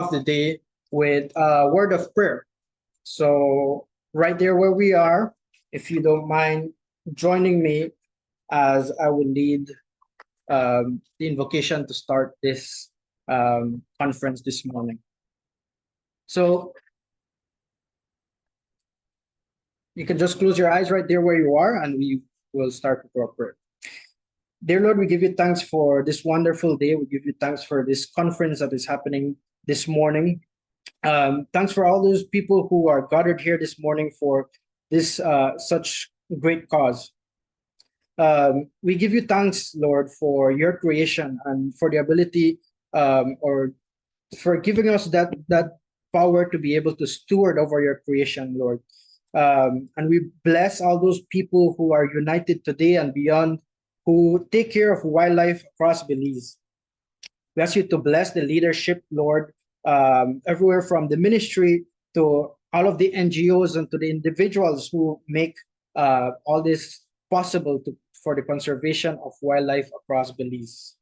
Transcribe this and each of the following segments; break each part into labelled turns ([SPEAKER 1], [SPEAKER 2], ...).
[SPEAKER 1] off the day with a word of prayer. So, right there where we are, if you don't mind joining me as I will lead the invocation to start this conference this morning. So, you can just close your eyes right there where you are, and we will start with our prayer. Dear Lord, we give you thanks for this wonderful day. We give you thanks for this conference that is happening this morning. Thanks for all those people who are gathered here this morning for this such great cause. We give you thanks, Lord, for your creation and for the ability or for giving us that power to be able to steward over your creation, Lord. And we bless all those people who are united today and beyond, who take care of wildlife across Belize. We ask you to bless the leadership, Lord, everywhere from the ministry to all of the NGOs and to the individuals who make all this possible for the conservation of wildlife across Belize.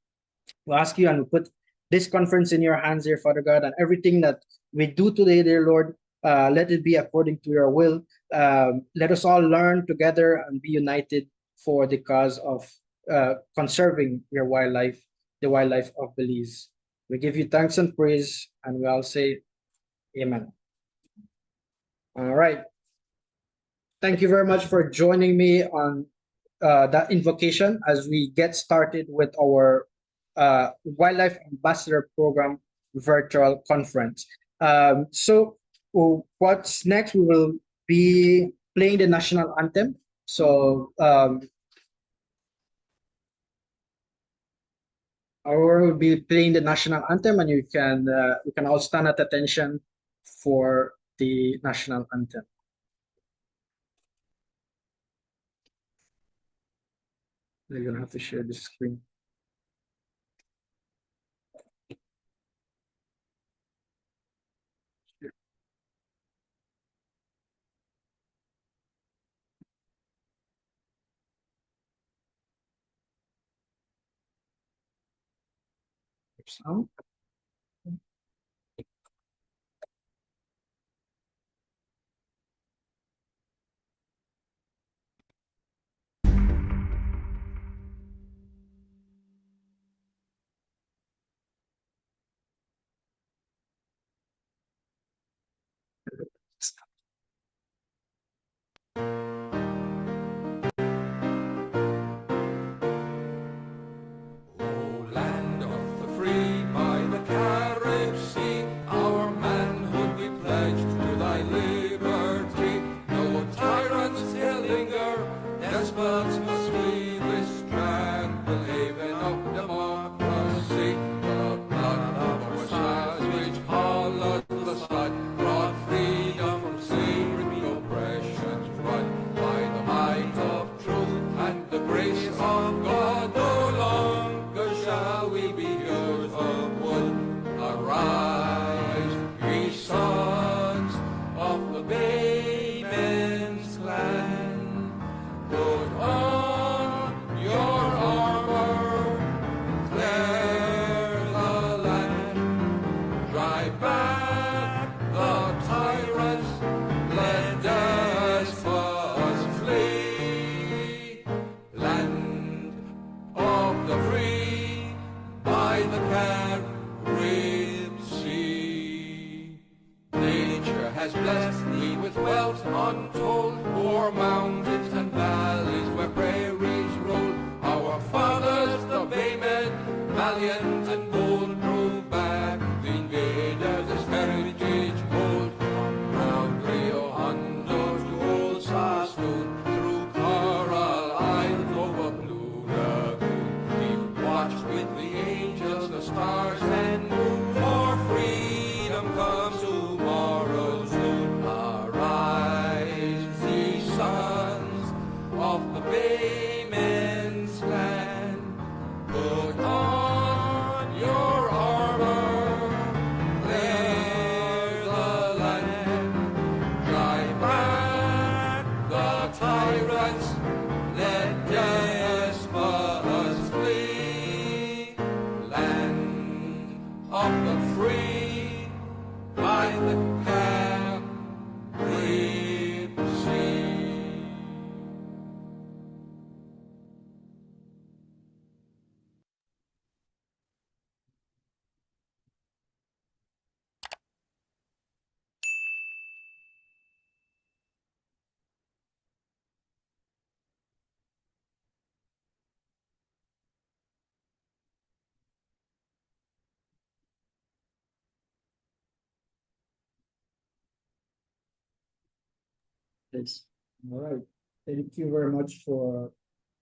[SPEAKER 1] We ask you and we put this conference in your hands, dear Father God, and everything that we do today, dear Lord, let it be according to your will. Let us all learn together and be united for the cause of conserving your wildlife, the wildlife of Belize. We give you thanks and praise, and we all say, Amen. All right. Thank you very much for joining me on that invocation as we get started with our Wildlife Ambassador Program virtual conference. So what's next? We will be playing the national anthem. So we'll be playing the national anthem, and you can all stand at attention for the national anthem. You're gonna have to share the screen. Sound.
[SPEAKER 2] of the bay.
[SPEAKER 1] Yes. All right. Thank you very much for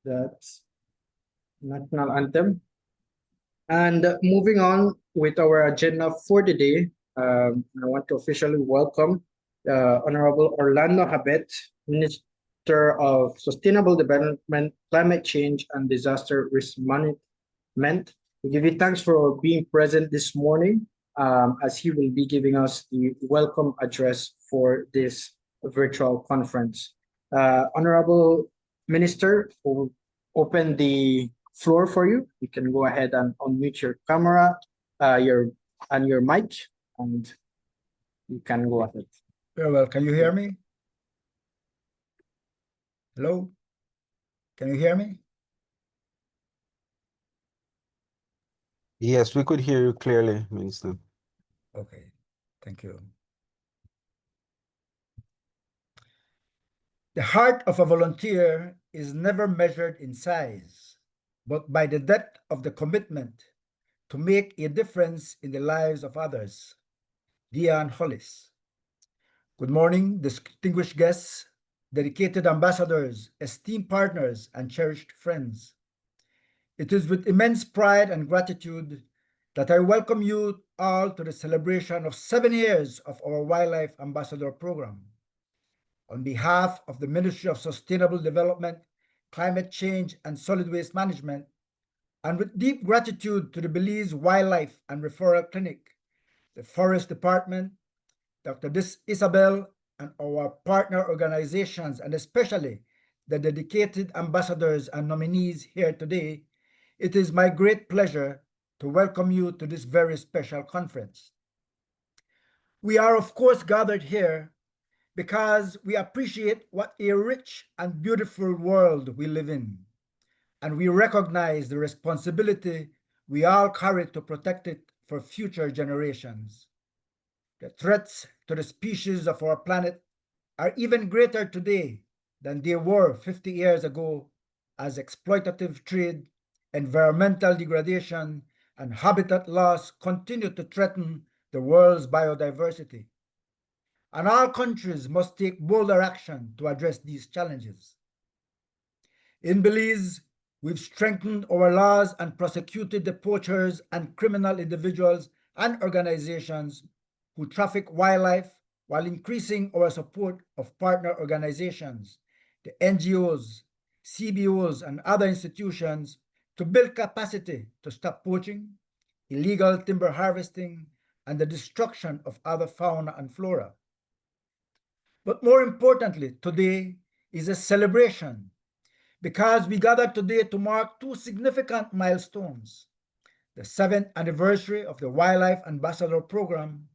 [SPEAKER 1] that national anthem. And moving on with our agenda for the day, I want to officially welcome Honorable Orlando Habet, Minister of Sustainable Development, Climate Change, and Disaster Risk Management. We give you thanks for being present this morning, as he will be giving us the welcome address for this virtual conference. Honorable Minister, will open the floor for you. You can go ahead and unmute your camera, your mic, and you can go ahead.
[SPEAKER 2] Very well. Can you hear me? Hello? Can you hear me?
[SPEAKER 3] Yes, we could hear you clearly, Minister.
[SPEAKER 2] Okay, thank you. The heart of a volunteer is never measured in size, but by the depth of the commitment to make a difference in the lives of others. Dion Hollis. Good morning, distinguished guests, dedicated ambassadors, esteemed partners, and cherished friends. It is with immense pride and gratitude that I welcome you all to the celebration of 7 years of our Wildlife Ambassador Program. On behalf of the Ministry of Sustainable Development, Climate Change, and Solid Waste Management, and with deep gratitude to the Belize Wildlife and Referral Clinic, the Forest Department, Dr. Isabel, and our partner organizations, and especially the dedicated ambassadors and nominees here today, it is my great pleasure to welcome you to this very special conference. We are, of course, gathered here because we appreciate what a rich and beautiful world we live in, and we recognize the responsibility we all carry to protect it for future generations. The threats to the species of our planet are even greater today than they were 50 years ago, as exploitative trade, environmental degradation, and habitat loss continue to threaten the world's biodiversity. And all countries must take bolder action to address these challenges. In Belize, we've strengthened our laws and prosecuted the poachers and criminal individuals and organizations who traffic wildlife, while increasing our support of partner organizations, the NGOs, CBOs, and other institutions to build capacity to stop poaching, illegal timber harvesting, and the destruction of other fauna and flora. But more importantly, today is a celebration because we gather today to mark two significant milestones: the 7th anniversary of the Wildlife Ambassador Program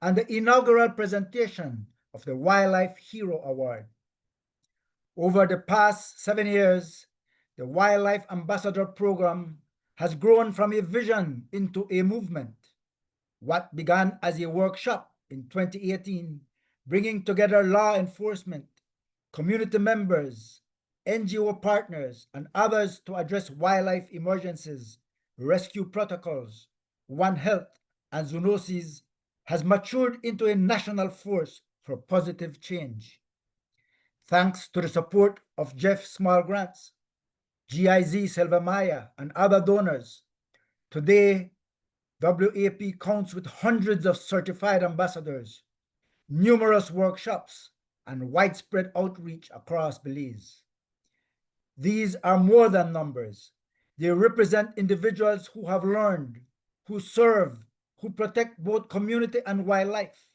[SPEAKER 2] and the inaugural presentation of the Wildlife Hero Award. Over the past 7 years, the Wildlife Ambassador Program has grown from a vision into a movement. What began as a workshop in 2018, bringing together law enforcement, community members, NGO partners, and others to address wildlife emergencies, rescue protocols, One Health, and zoonoses, has matured into a national force for positive change. Thanks to the support of Jeff Small Grants, GIZ Selvamaya, and other donors, today WAP counts with hundreds of certified ambassadors, numerous workshops, and widespread outreach across Belize. These are more than numbers. They represent individuals who have learned, who serve, who protect both community and wildlife.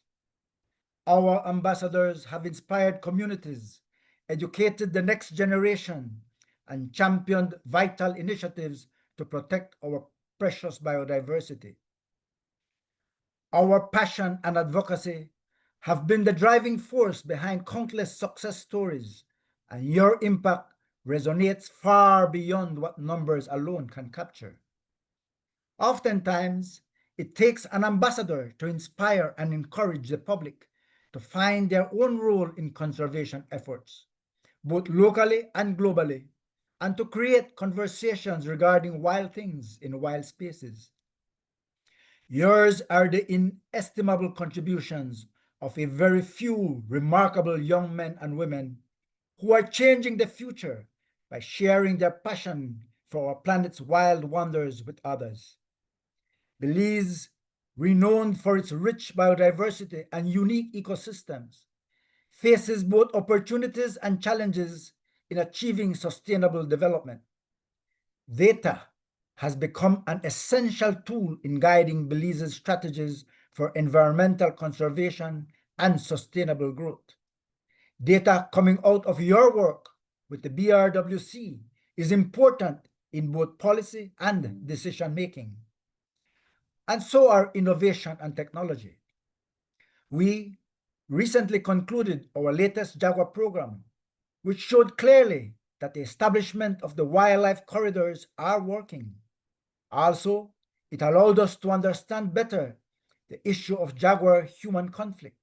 [SPEAKER 2] Our ambassadors have inspired communities, educated the next generation, and championed vital initiatives to protect our precious biodiversity. Our passion and advocacy have been the driving force behind countless success stories, and your impact resonates far beyond what numbers alone can capture. Oftentimes, it takes an ambassador to inspire and encourage the public to find their own role in conservation efforts, both locally and globally, and to create conversations regarding wild things in wild spaces. Yours are the inestimable contributions of a very few remarkable young men and women who are changing the future by sharing their passion for our planet's wild wonders with others. Belize, renowned for its rich biodiversity and unique ecosystems, faces both opportunities and challenges in achieving sustainable development. Data has become an essential tool in guiding Belize's strategies for environmental conservation and sustainable growth. Data coming out of your work with the BRWC is important in both policy and decision making. And so are innovation and technology. We recently concluded our latest Jaguar program, which showed clearly that the establishment of the wildlife corridors are working. Also, it allowed us to understand better the issue of jaguar-human conflict.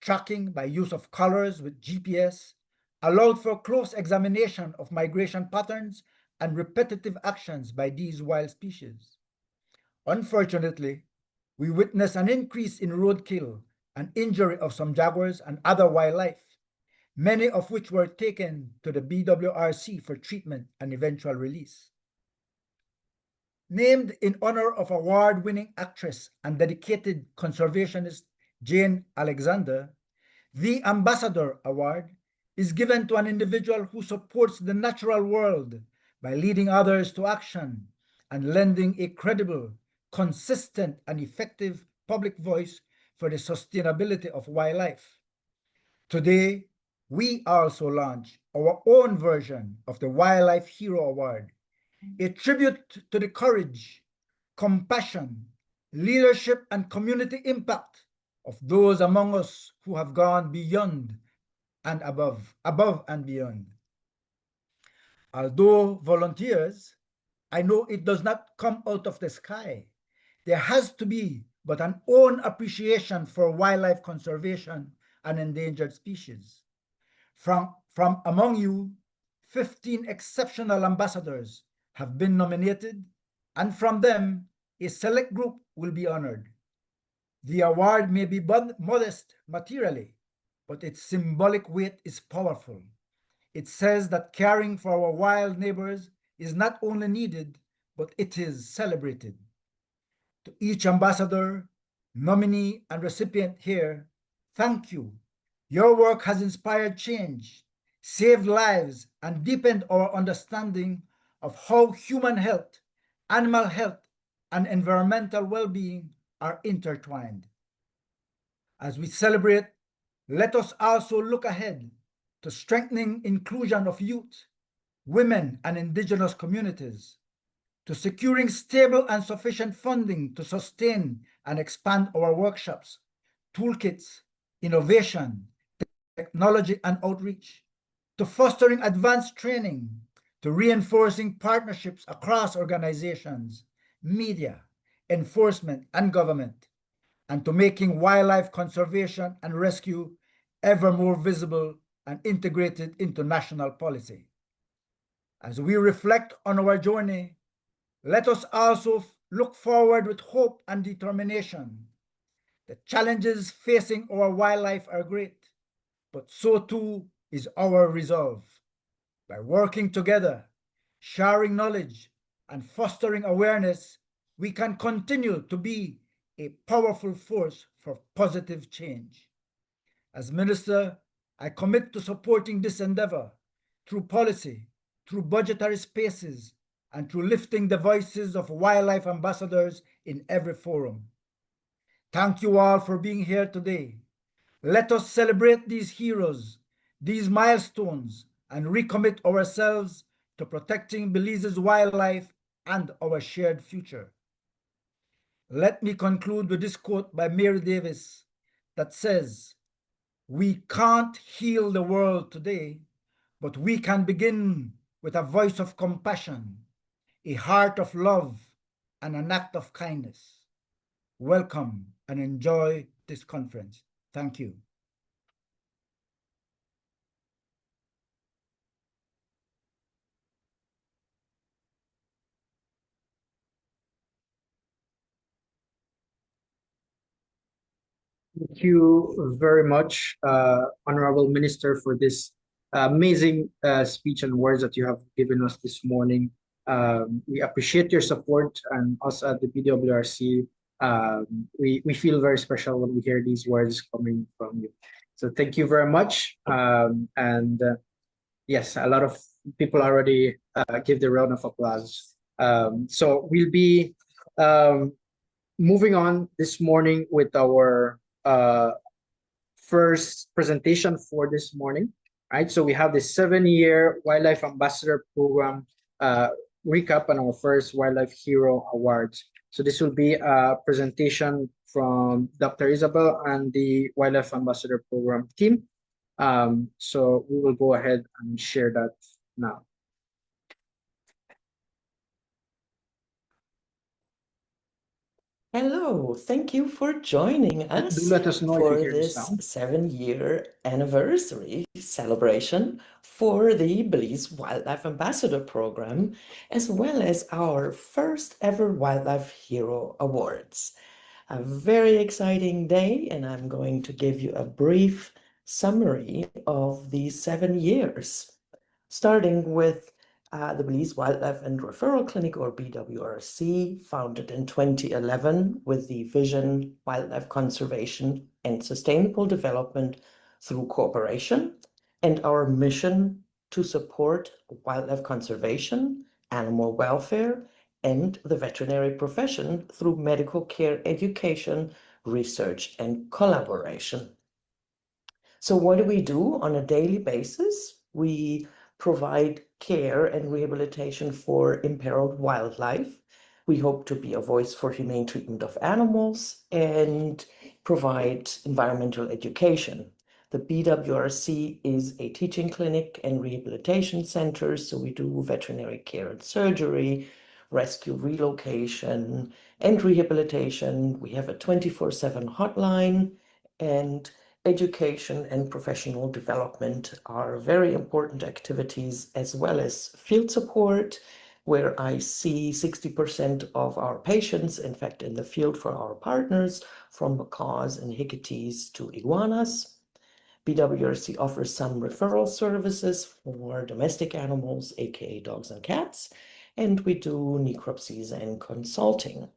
[SPEAKER 2] Tracking by use of collars with GPS allowed for close examination of migration patterns and repetitive actions by these wild species. Unfortunately, we witnessed an increase in roadkill and injury of some jaguars and other wildlife, many of which were taken to the BWRC for treatment and eventual release. Named in honor of award-winning actress and dedicated conservationist Jane Alexander, the Ambassador Award is given to an individual who supports the natural world by leading others to action and lending a credible, consistent, and effective public voice for the sustainability of wildlife. Today, we also launch our own version of the Wildlife Hero Award, a tribute to the courage, compassion, leadership, and community impact of those among us who have gone beyond and above and beyond. Although volunteers, I know it does not come out of the sky. There has to be but an own appreciation for wildlife conservation and endangered species. From among you, 15 exceptional ambassadors have been nominated, and from them, a select group will be honored. The award may be modest materially, but its symbolic weight is powerful. It says that caring for our wild neighbors is not only needed, but it is celebrated. To each ambassador, nominee, and recipient here, thank you. Your work has inspired change, saved lives, and deepened our understanding of how human health, animal health, and environmental well-being are intertwined. As we celebrate, let us also look ahead to strengthening inclusion of youth, women, and indigenous communities, to securing stable and sufficient funding to sustain and expand our workshops, toolkits, innovation, technology, and outreach, to fostering advanced training, to reinforcing partnerships across organizations, media, enforcement, and government, and to making wildlife conservation and rescue ever more visible and integrated into national policy. As we reflect on our journey, let us also look forward with hope and determination. The challenges facing our wildlife are great, but so too is our resolve. By working together, sharing knowledge, and fostering awareness, we can continue to be a powerful force for positive change. As Minister, I commit to supporting this endeavor through policy, through budgetary spaces, and through lifting the voices of wildlife ambassadors in every forum. Thank you all for being here today. Let us celebrate these heroes, these milestones, and recommit ourselves to protecting Belize's wildlife and our shared future. Let me conclude with this quote by Mary Davis that says we can't heal the world today, but we can begin with a voice of compassion, a heart of love, and an act of kindness. Welcome and enjoy this conference. Thank you.
[SPEAKER 1] Thank you very much, Honorable Minister, for this amazing speech and words that you have given us this morning. We appreciate your support, and us at the BWRC, we feel very special when we hear these words coming from you. So thank you very much. Yes, a lot of people already give the round of applause. So we'll be moving on this morning with our first presentation for this morning, right? So we have the 7-year Wildlife Ambassador Program recap on our first Wildlife Hero Awards. So this will be a presentation from Dr. Isabel and the Wildlife Ambassador Program team. So we will go ahead and share that now.
[SPEAKER 4] Hello, thank you for joining us
[SPEAKER 1] Do let us know if you
[SPEAKER 4] for
[SPEAKER 1] hear the
[SPEAKER 4] this
[SPEAKER 1] sound.
[SPEAKER 4] 7-year anniversary celebration for the Belize Wildlife Ambassador Program, as well as our first ever Wildlife Hero Awards. A very exciting day, and I'm going to give you a brief summary of these 7 years, starting with the Belize Wildlife and Referral Clinic, or BWRC, founded in 2011 with the vision wildlife conservation and sustainable development through cooperation, and our mission to support wildlife conservation, animal welfare, and the veterinary profession through medical care education, research, and collaboration. So what do we do on a daily basis? We provide care and rehabilitation for imperiled wildlife. We hope to be a voice for humane treatment of animals and provide environmental education. The BWRC is a teaching clinic and rehabilitation center, so we do veterinary care and surgery, rescue relocation, and rehabilitation. We have a 24/7 hotline, and education and professional development are very important activities, as well as field support, where I see 60% of our patients, in fact, in the field for our partners, from macaws and hikitis to iguanas. BWRC offers some referral services for domestic animals, aka dogs and cats, and we do necropsies and consulting.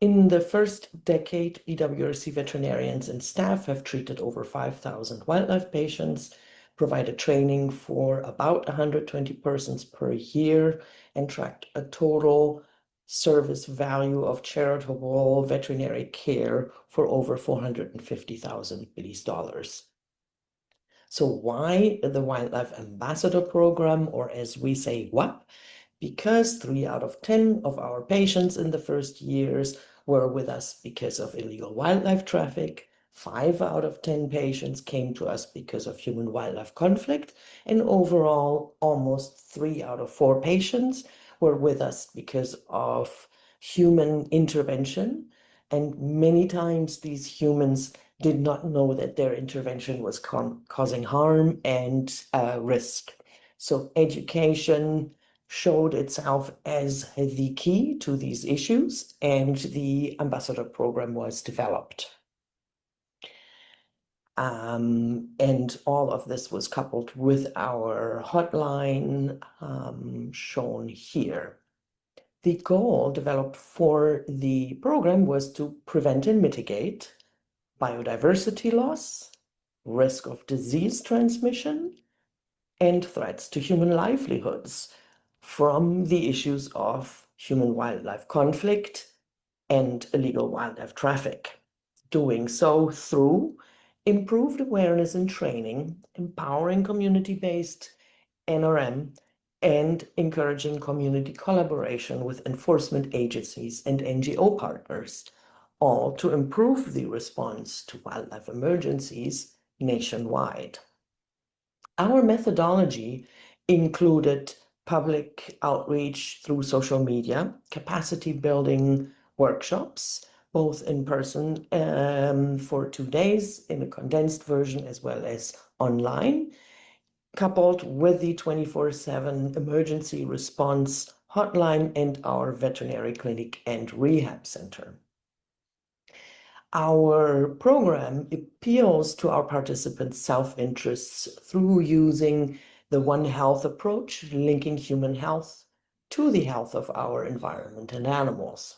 [SPEAKER 4] In the first decade, BWRC veterinarians and staff have treated over 5,000 wildlife patients, provided training for about 120 persons per year, and tracked a total service value of charitable veterinary care for over $450,000. So why the Wildlife Ambassador Program, or as we say, WAP? Because 3 out of 10 of our patients in the first years were with us because of illegal wildlife traffic. 5 out of 10 patients came to us because of human-wildlife conflict, and overall, almost 3 out of 4 patients were with us because of human intervention. And many times these humans did not know that their intervention was causing harm and risk. So education showed itself as the key to these issues, and the ambassador program was developed. And all of this was coupled with our hotline shown here. The goal developed for the program was to prevent and mitigate biodiversity loss, risk of disease transmission, and threats to human livelihoods from the issues of human-wildlife conflict and illegal wildlife traffic. Doing so through improved awareness and training, empowering community-based NRM, and encouraging community collaboration with enforcement agencies and NGO partners, all to improve the response to wildlife emergencies nationwide. Our methodology included public outreach through social media, capacity building workshops, both in person for 2 days in a condensed version as well as online, coupled with the 24/7 emergency response hotline and our veterinary clinic and rehab center. Our program appeals to our participants' self-interests through using the One Health approach, linking human health to the health of our environment and animals.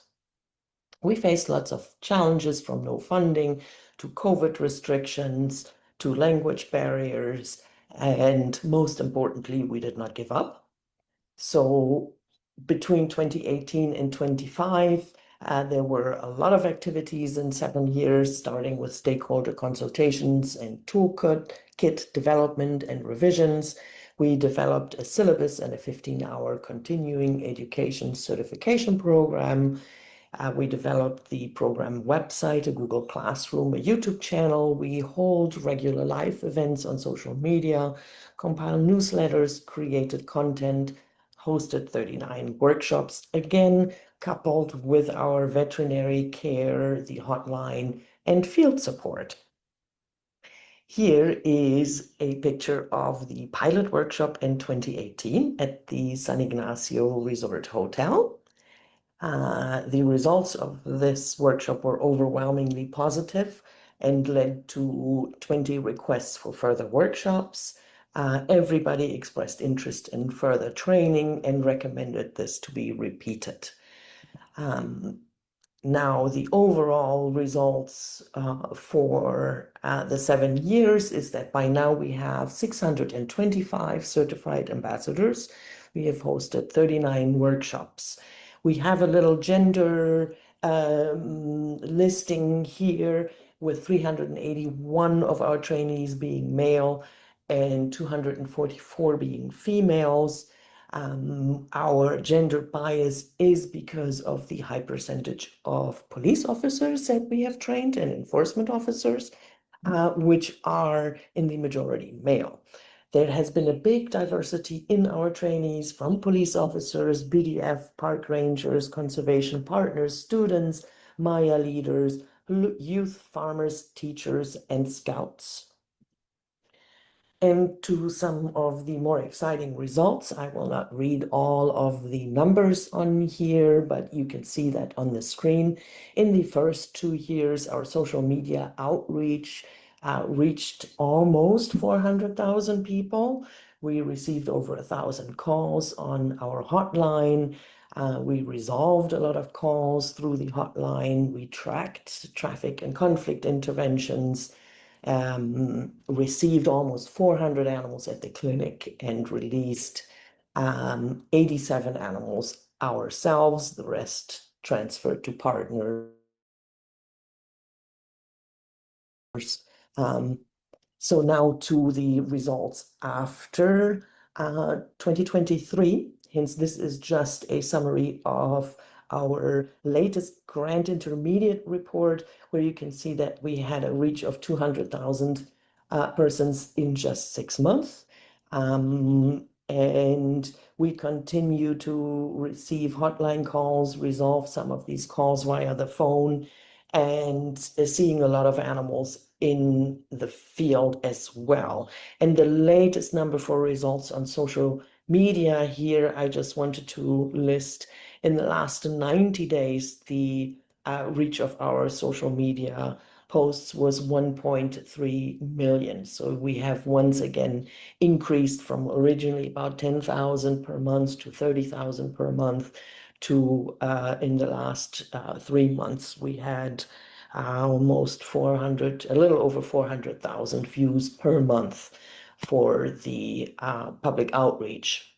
[SPEAKER 4] We faced lots of challenges, from no funding to COVID restrictions to language barriers, and most importantly, we did not give up. So between 2018 and 25, there were a lot of activities in 7 years, starting with stakeholder consultations and kit development and revisions. We developed a syllabus and a 15-hour continuing education certification program. We developed the program website, a Google Classroom, a YouTube channel. We hold regular live events on social media, compile newsletters, created content, hosted 39 workshops, again, coupled with our veterinary care, the hotline, and field support. Here is a picture of the pilot workshop in 2018 at the San Ignacio Resort Hotel. The results of this workshop were overwhelmingly positive and led to 20 requests for further workshops. Everybody expressed interest in further training and recommended this to be repeated. Now, the overall results for the 7 years is that by now we have 625 certified ambassadors. We have hosted 39 workshops. We have a little gender listing here with 381 of our trainees being male and 244 being females. Our gender bias is because of the high percentage of police officers that we have trained and enforcement officers, which are in the majority male. There has been a big diversity in our trainees, from police officers, BDF, park rangers, conservation partners, students, Maya leaders, youth farmers, teachers, and scouts. And to some of the more exciting results, I will not read all of the numbers on here, but you can see that on the screen. In the first 2 years, our social media outreach reached almost 400,000 people. We received over 1,000 calls on our hotline. We resolved a lot of calls through the hotline. We tracked traffic and conflict interventions. Received almost 400 animals at the clinic and released 87 animals ourselves, the rest transferred to partners. So now to the results after 2023. Hence, this is just a summary of our latest grant intermediate report, where you can see that we had a reach of 200,000 persons in just 6 months. And we continue to receive hotline calls, resolve some of these calls via the phone, and seeing a lot of animals in the field as well. And the latest number for results on social media here, I just wanted to list in the last 90 days, the reach of our social media posts was 1.3 million. So we have once again increased from originally about 10,000 per month to 30,000 per month to in the last 3 months, we had almost 400, a little over 400,000 views per month for the public outreach.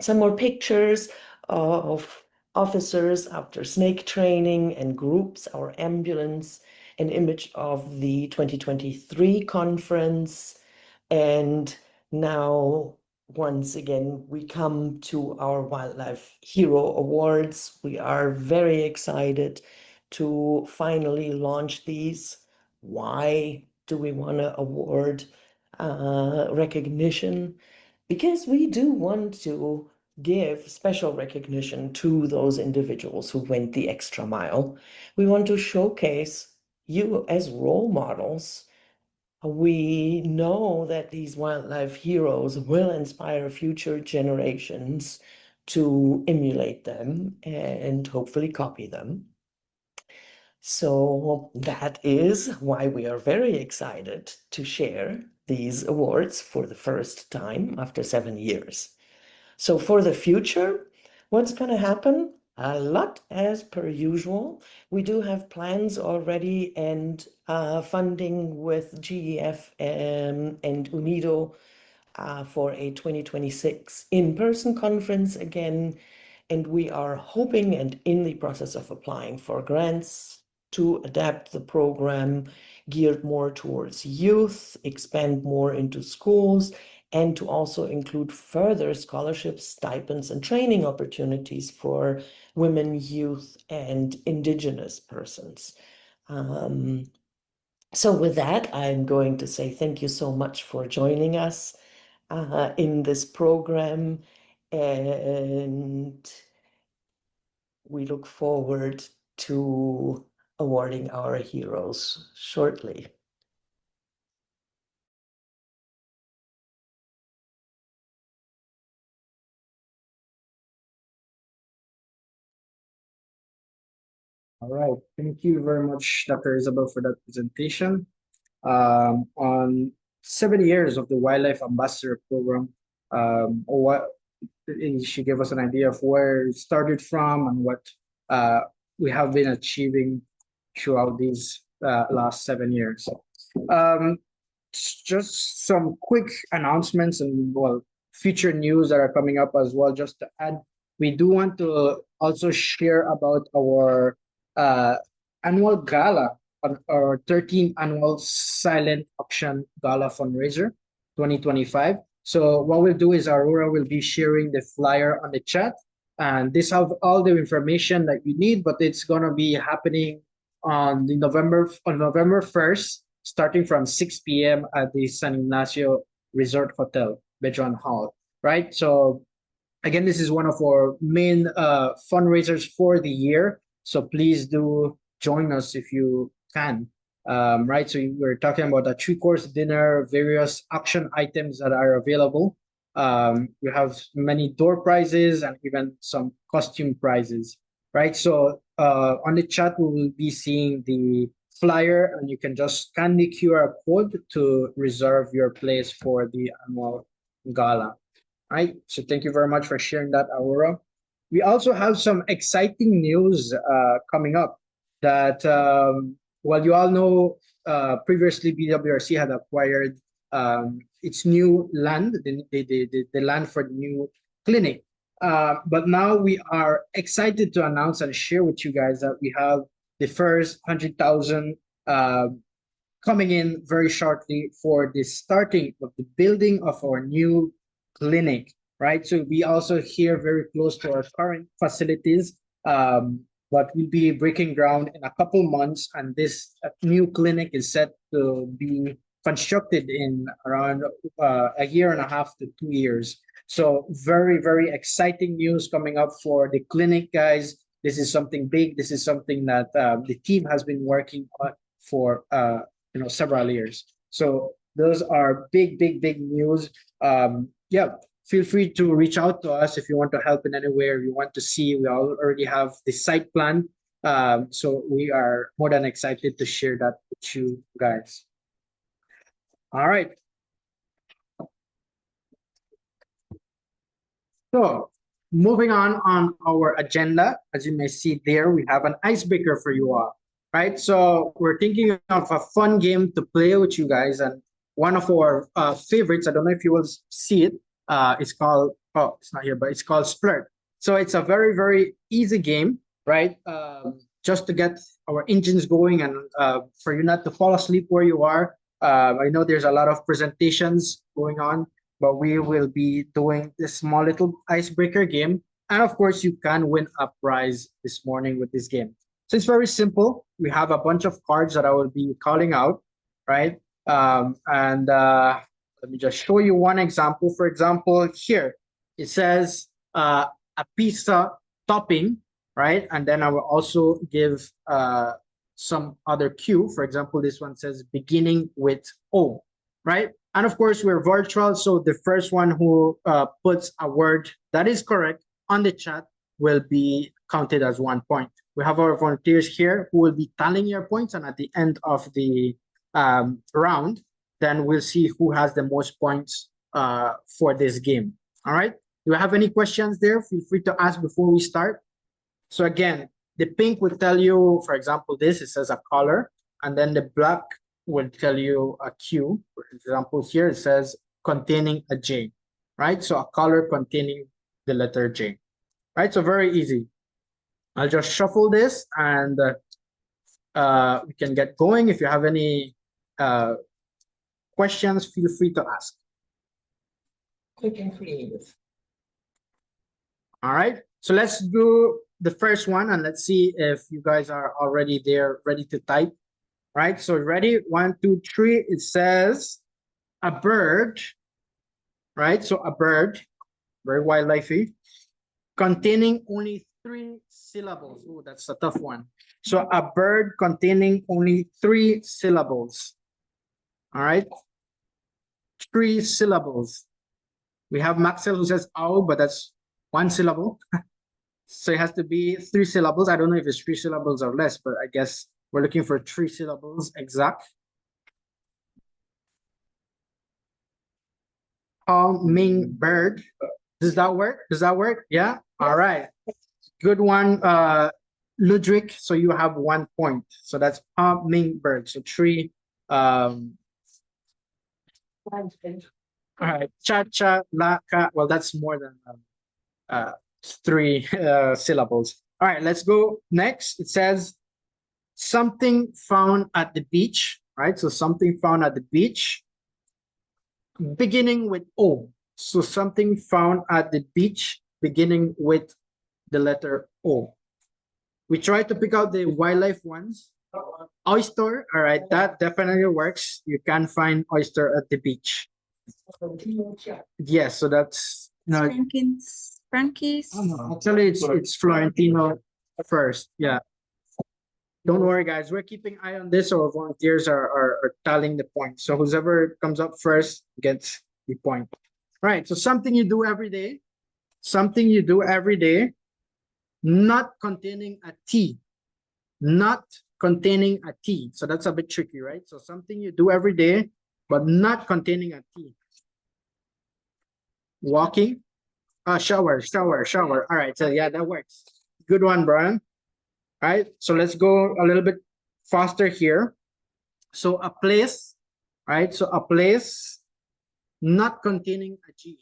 [SPEAKER 4] Some more pictures of officers after snake training and groups, our ambulance, an image of the 2023 conference. And now, once again, we come to our Wildlife Hero Awards. We are very excited to finally launch these. Why do we want to award recognition? Because we do want to give special recognition to those individuals who went the extra mile. We want to showcase you as role models. We know that these wildlife heroes will inspire future generations to emulate them and hopefully copy them. So that is why we are very excited to share these awards for the first time after 7 years. So for the future, what's going to happen? A lot as per usual. We do have plans already and funding with GEF and UNIDO for a 2026 in-person conference again. And we are hoping and in the process of applying for grants to adapt the program geared more towards youth, expand more into schools, and to also include further scholarships, stipends, and training opportunities for women, youth, and indigenous persons. So with that, I'm going to say thank you so much for joining us in this program, and we look forward to awarding our heroes shortly.
[SPEAKER 1] All right. Thank you very much, Dr. Isabel, for that presentation. On 7 years of the Wildlife Ambassador Program, she gave us an idea of where it started from and what we have been achieving throughout these last 7 years. Just some quick announcements and future news that are coming up as well. Just to add, we do want to also share about our annual gala, our 13th annual silent auction gala fundraiser 2025. So what we'll do is Aurora will be sharing the flyer on the chat, and this have all the information that you need, but it's gonna be happening on November 1st, starting from 6 p.m. at the San Ignacio Resort Hotel, Bedron Hall, right? So again, this is one of our main fundraisers for the year. So please do join us if you can. Right, so we're talking about a 3-course dinner, various auction items that are available. We have many door prizes and even some costume prizes, right? So on the chat, we will be seeing the flyer, and you can just scan the QR code to reserve your place for the annual gala. Right, so thank you very much for sharing that, Aurora. We also have some exciting news coming up that, well, you all know previously BWRC had acquired its new land, the land for the new clinic. But now we are excited to announce and share with you guys that we have the first 100,000 coming in very shortly for the starting of the building of our new clinic, right? So we also here very close to our current facilities, but we'll be breaking ground in a couple months, and this new clinic is set to be constructed in around a year and a half to 2 years. So very, very exciting news coming up for the clinic, guys. This is something big. This is something that the team has been working on for several years. So those are big, big, big news. Yeah, feel free to reach out to us if you want to help in any way, or you want to see. We already have the site plan. So we are more than excited to share that with you guys. All right. So moving on our agenda, as you may see there, we have an icebreaker for you all, right? So we're thinking of a fun game to play with you guys, and one of our favorites, I don't know if you will see it, it's called, oh, it's not here, but it's called Splurt. So it's a very, very easy game, right? Just to get our engines going and for you not to fall asleep where you are. I know there's a lot of presentations going on, but we will be doing this small little icebreaker game. And of course, you can win a prize this morning with this game. So it's very simple. We have a bunch of cards that I will be calling out, right? Let me just show you one example. For example, here it says a pizza topping, right? And then I will also give some other cue. For example, this one says beginning with O, right? And of course, we're virtual, so the first one who puts a word that is correct on the chat will be counted as 1 point. We have our volunteers here who will be tallying your points, and at the end of the round, then we'll see who has the most points for this game. All right. Do you have any questions there? Feel free to ask before we start. So again, the pink will tell you, for example, this, it says a color, and then the black will tell you a cue. For example, here it says containing a J, right? So a color containing the letter J, right? So very easy. I'll just shuffle this and we can get going. If you have any questions, feel free to ask.
[SPEAKER 4] Quick and please.
[SPEAKER 1] All right, so let's do the first one and let's see if you guys are already there, ready to type. Right, so ready? 1, 2, 3. It says a bird, right? So a bird, very wildlifey, containing only 3 syllables. Oh, that's a tough one. So a bird containing only 3 syllables. All right, 3 syllables. We have Maxwell who says owl, but that's 1 syllable. So it has to be 3 syllables. I don't know if it's 3 syllables or less, but I guess we're looking for 3 syllables exact. Hummingbird. Does that work? Does that work? Yeah. All right. Good one, Ludwig. So you have 1 point. So that's hummingbird. So 3. All right. Cha cha la ka. Well, that's more than 3 syllables. All right. Let's go next. It says something found at the beach. Right. So something found at the beach. Beginning with O. So something found at the beach beginning with the letter O. We try to pick out the wildlife ones. Oyster, all right, that definitely works. You can find oyster at the beach. Yes, so that's no.
[SPEAKER 5] Frankie's.
[SPEAKER 1] Oh, no, actually, it's Florentino first. Yeah. Don't worry, guys. We're keeping eye on this. Our volunteers are tallying the points. So whoever comes up first gets the point. Right. So something you do every day. Something you do every day. Not containing a T. Not containing a T. So that's a bit tricky, right? So something you do every day, but not containing a T. Walking. Shower. All right. So yeah, that works. Good one, Brian. All right, so let's go a little bit faster here. So a place, right? So a place not containing a G,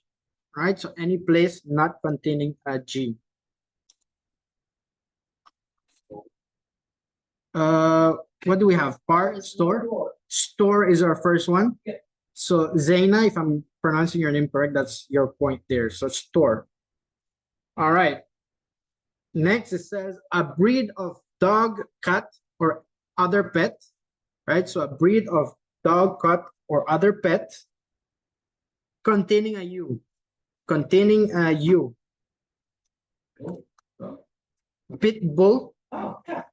[SPEAKER 1] right? So any place not containing a G. What do we have? Store? Store is our first one. So Zaina, if I'm pronouncing your name correct, that's your point there. So store. All right. Next, it says a breed of dog, cat, or other pet, right? So a breed of dog, cat, or other pet containing a U. Containing a U. Pit bull.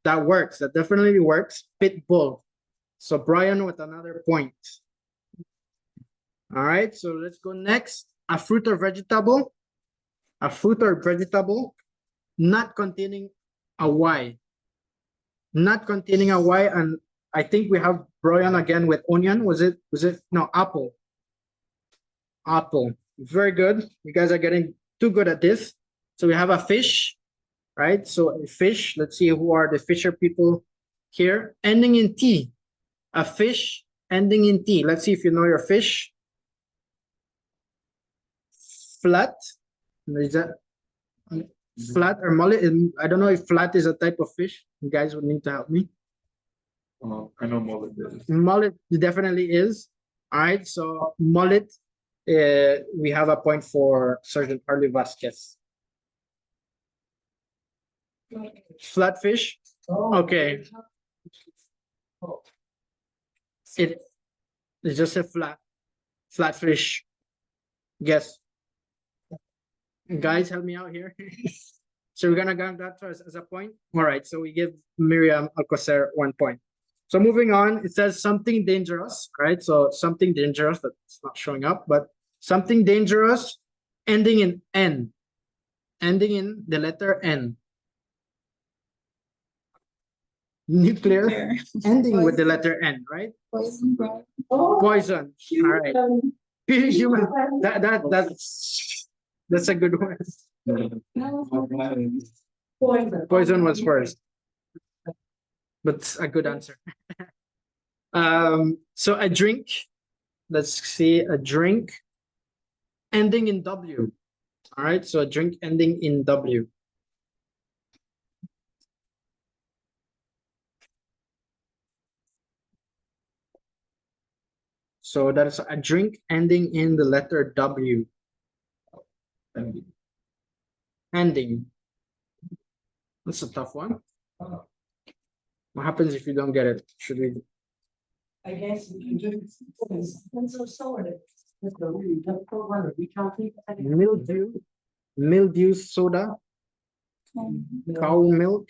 [SPEAKER 1] That works. That definitely works. Pit bull. So Brian with another point. All right. So let's go next. A fruit or vegetable. A fruit or vegetable. Not containing a Y. Not containing a Y, and I think we have Brian again with onion. Was it no, apple. Apple. Very good. You guys are getting too good at this. So we have a fish, right? So a fish, let's see who are the fisher people here. Ending in T. A fish ending in T. Let's see if you know your fish. Flat. Is that flat or mullet? I don't know if flat is a type of fish. You guys would need to help me.
[SPEAKER 6] I know mullet is.
[SPEAKER 1] Mullet definitely is. All right, so mullet, we have a point for Sergeant Harley Vasquez. Flatfish, Okay. It's just a flatfish. Guess. Guys, help me out here. So we're gonna count that as a point. All right, so we give Miriam Alcocer 1 point. So moving on, it says something dangerous, right? So something dangerous that's not showing up, but something dangerous ending in N, ending in the letter N. Nuclear ending with the letter N, right?
[SPEAKER 5] Poison.
[SPEAKER 1] Poison. All right. Human. That's a good one. Poison was first, but a good answer. So a drink. Let's see, a drink ending in W. All right, so a drink ending in W. So that is a drink ending in the letter W. Ending. That's a tough one. What happens if you don't get it? Should we?
[SPEAKER 7] I guess we can do pencil soda.
[SPEAKER 1] Mildew soda, cow milk.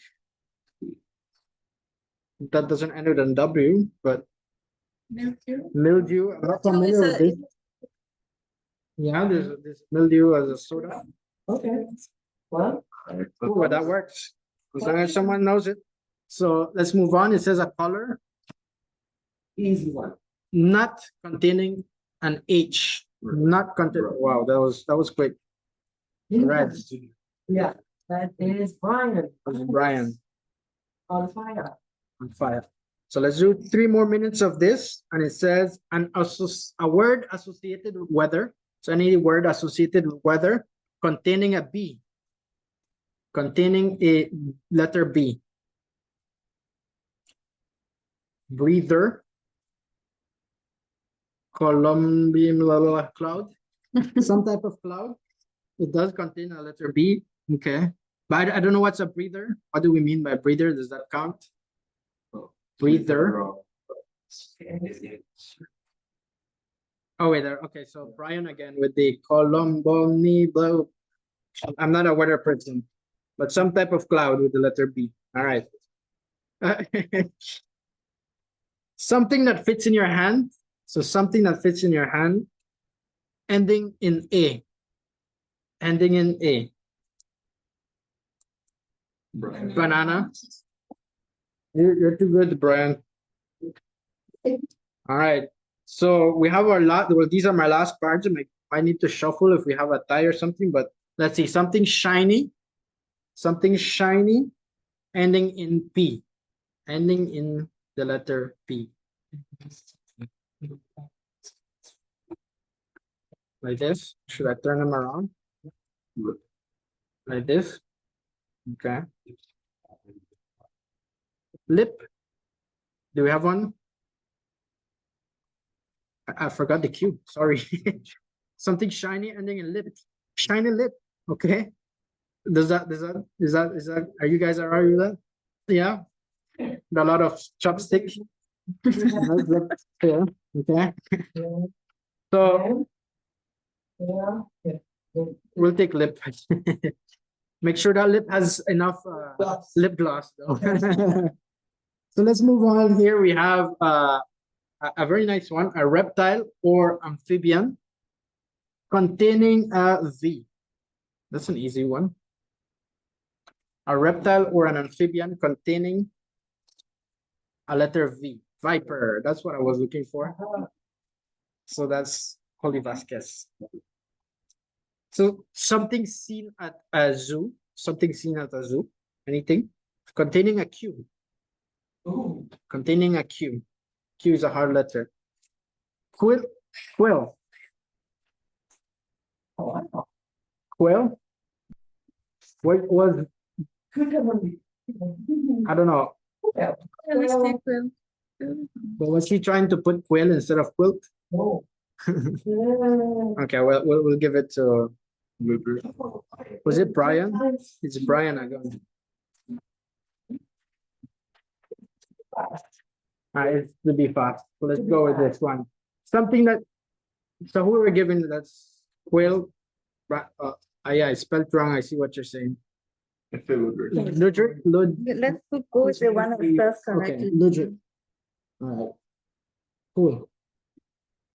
[SPEAKER 1] That doesn't end with a W, but mildew. I'm not familiar with this. Yeah, there's mildew as a soda.
[SPEAKER 7] Okay. Well.
[SPEAKER 1] Well, that works. As long as someone knows it. So let's move on. It says a color
[SPEAKER 7] Easy one.
[SPEAKER 1] not containing an H. Not containing. Wow, that was quick. Red.
[SPEAKER 7] Yeah, that is Brian.
[SPEAKER 1] Brian
[SPEAKER 7] On fire.
[SPEAKER 1] on fire. So let's do 3 more minutes of this, and it says a word associated with weather. So any word associated with weather containing a B, containing a letter B. Breather. Columbian cloud. Some type of cloud. It does contain a letter B. Okay. But I don't know what's a breather. What do we mean by breather? Does that count? Breather. Oh, wait, there. Okay, so Brian again with the Colomboni. I'm not a weather person, but some type of cloud with the letter B. All right. Something that fits in your hand. So something that fits in your hand, ending in A. Ending in A. Banana. You're too good, Brian. All right. So we have our last. Well, these are my last cards. I need to shuffle if we have a tie or something. But let's see. Something shiny. Something shiny, ending in P. Ending in the letter P. Like this. Should I turn them around? Like this. Okay. Lip. Do we have one? I forgot the cue. Sorry. Something shiny ending in lip. Shiny lip. Okay. Is that are you guys alright with that? Yeah. A lot of chopstick. Yeah. Okay. So we'll take lip. Make sure that lip has enough lip gloss though. So let's move on here. We have a very nice one, a reptile or amphibian containing a V. That's an easy one. A reptile or an amphibian containing a letter V. Viper. That's what I was looking for. So that's Holly Vasquez. So something seen at a zoo. Something seen at a zoo. Anything containing a Q. Containing a Q. Q is a hard letter. Quill. Quill. Quill. What was? I don't know. But was he trying to put quill instead of quilt?
[SPEAKER 7] No.
[SPEAKER 1] Okay, well, we'll give it to. Was it Brian? It's Brian again. It's to be fast. So let's go with this one. Something that, so who we're given, that's quail. Yeah, I spelled wrong. I see what you're saying.
[SPEAKER 6] If it would work.
[SPEAKER 1] Ludwig,
[SPEAKER 5] Let's go with the one of spelled
[SPEAKER 1] okay,
[SPEAKER 5] correctly.
[SPEAKER 1] Ludwig. All right. Cool.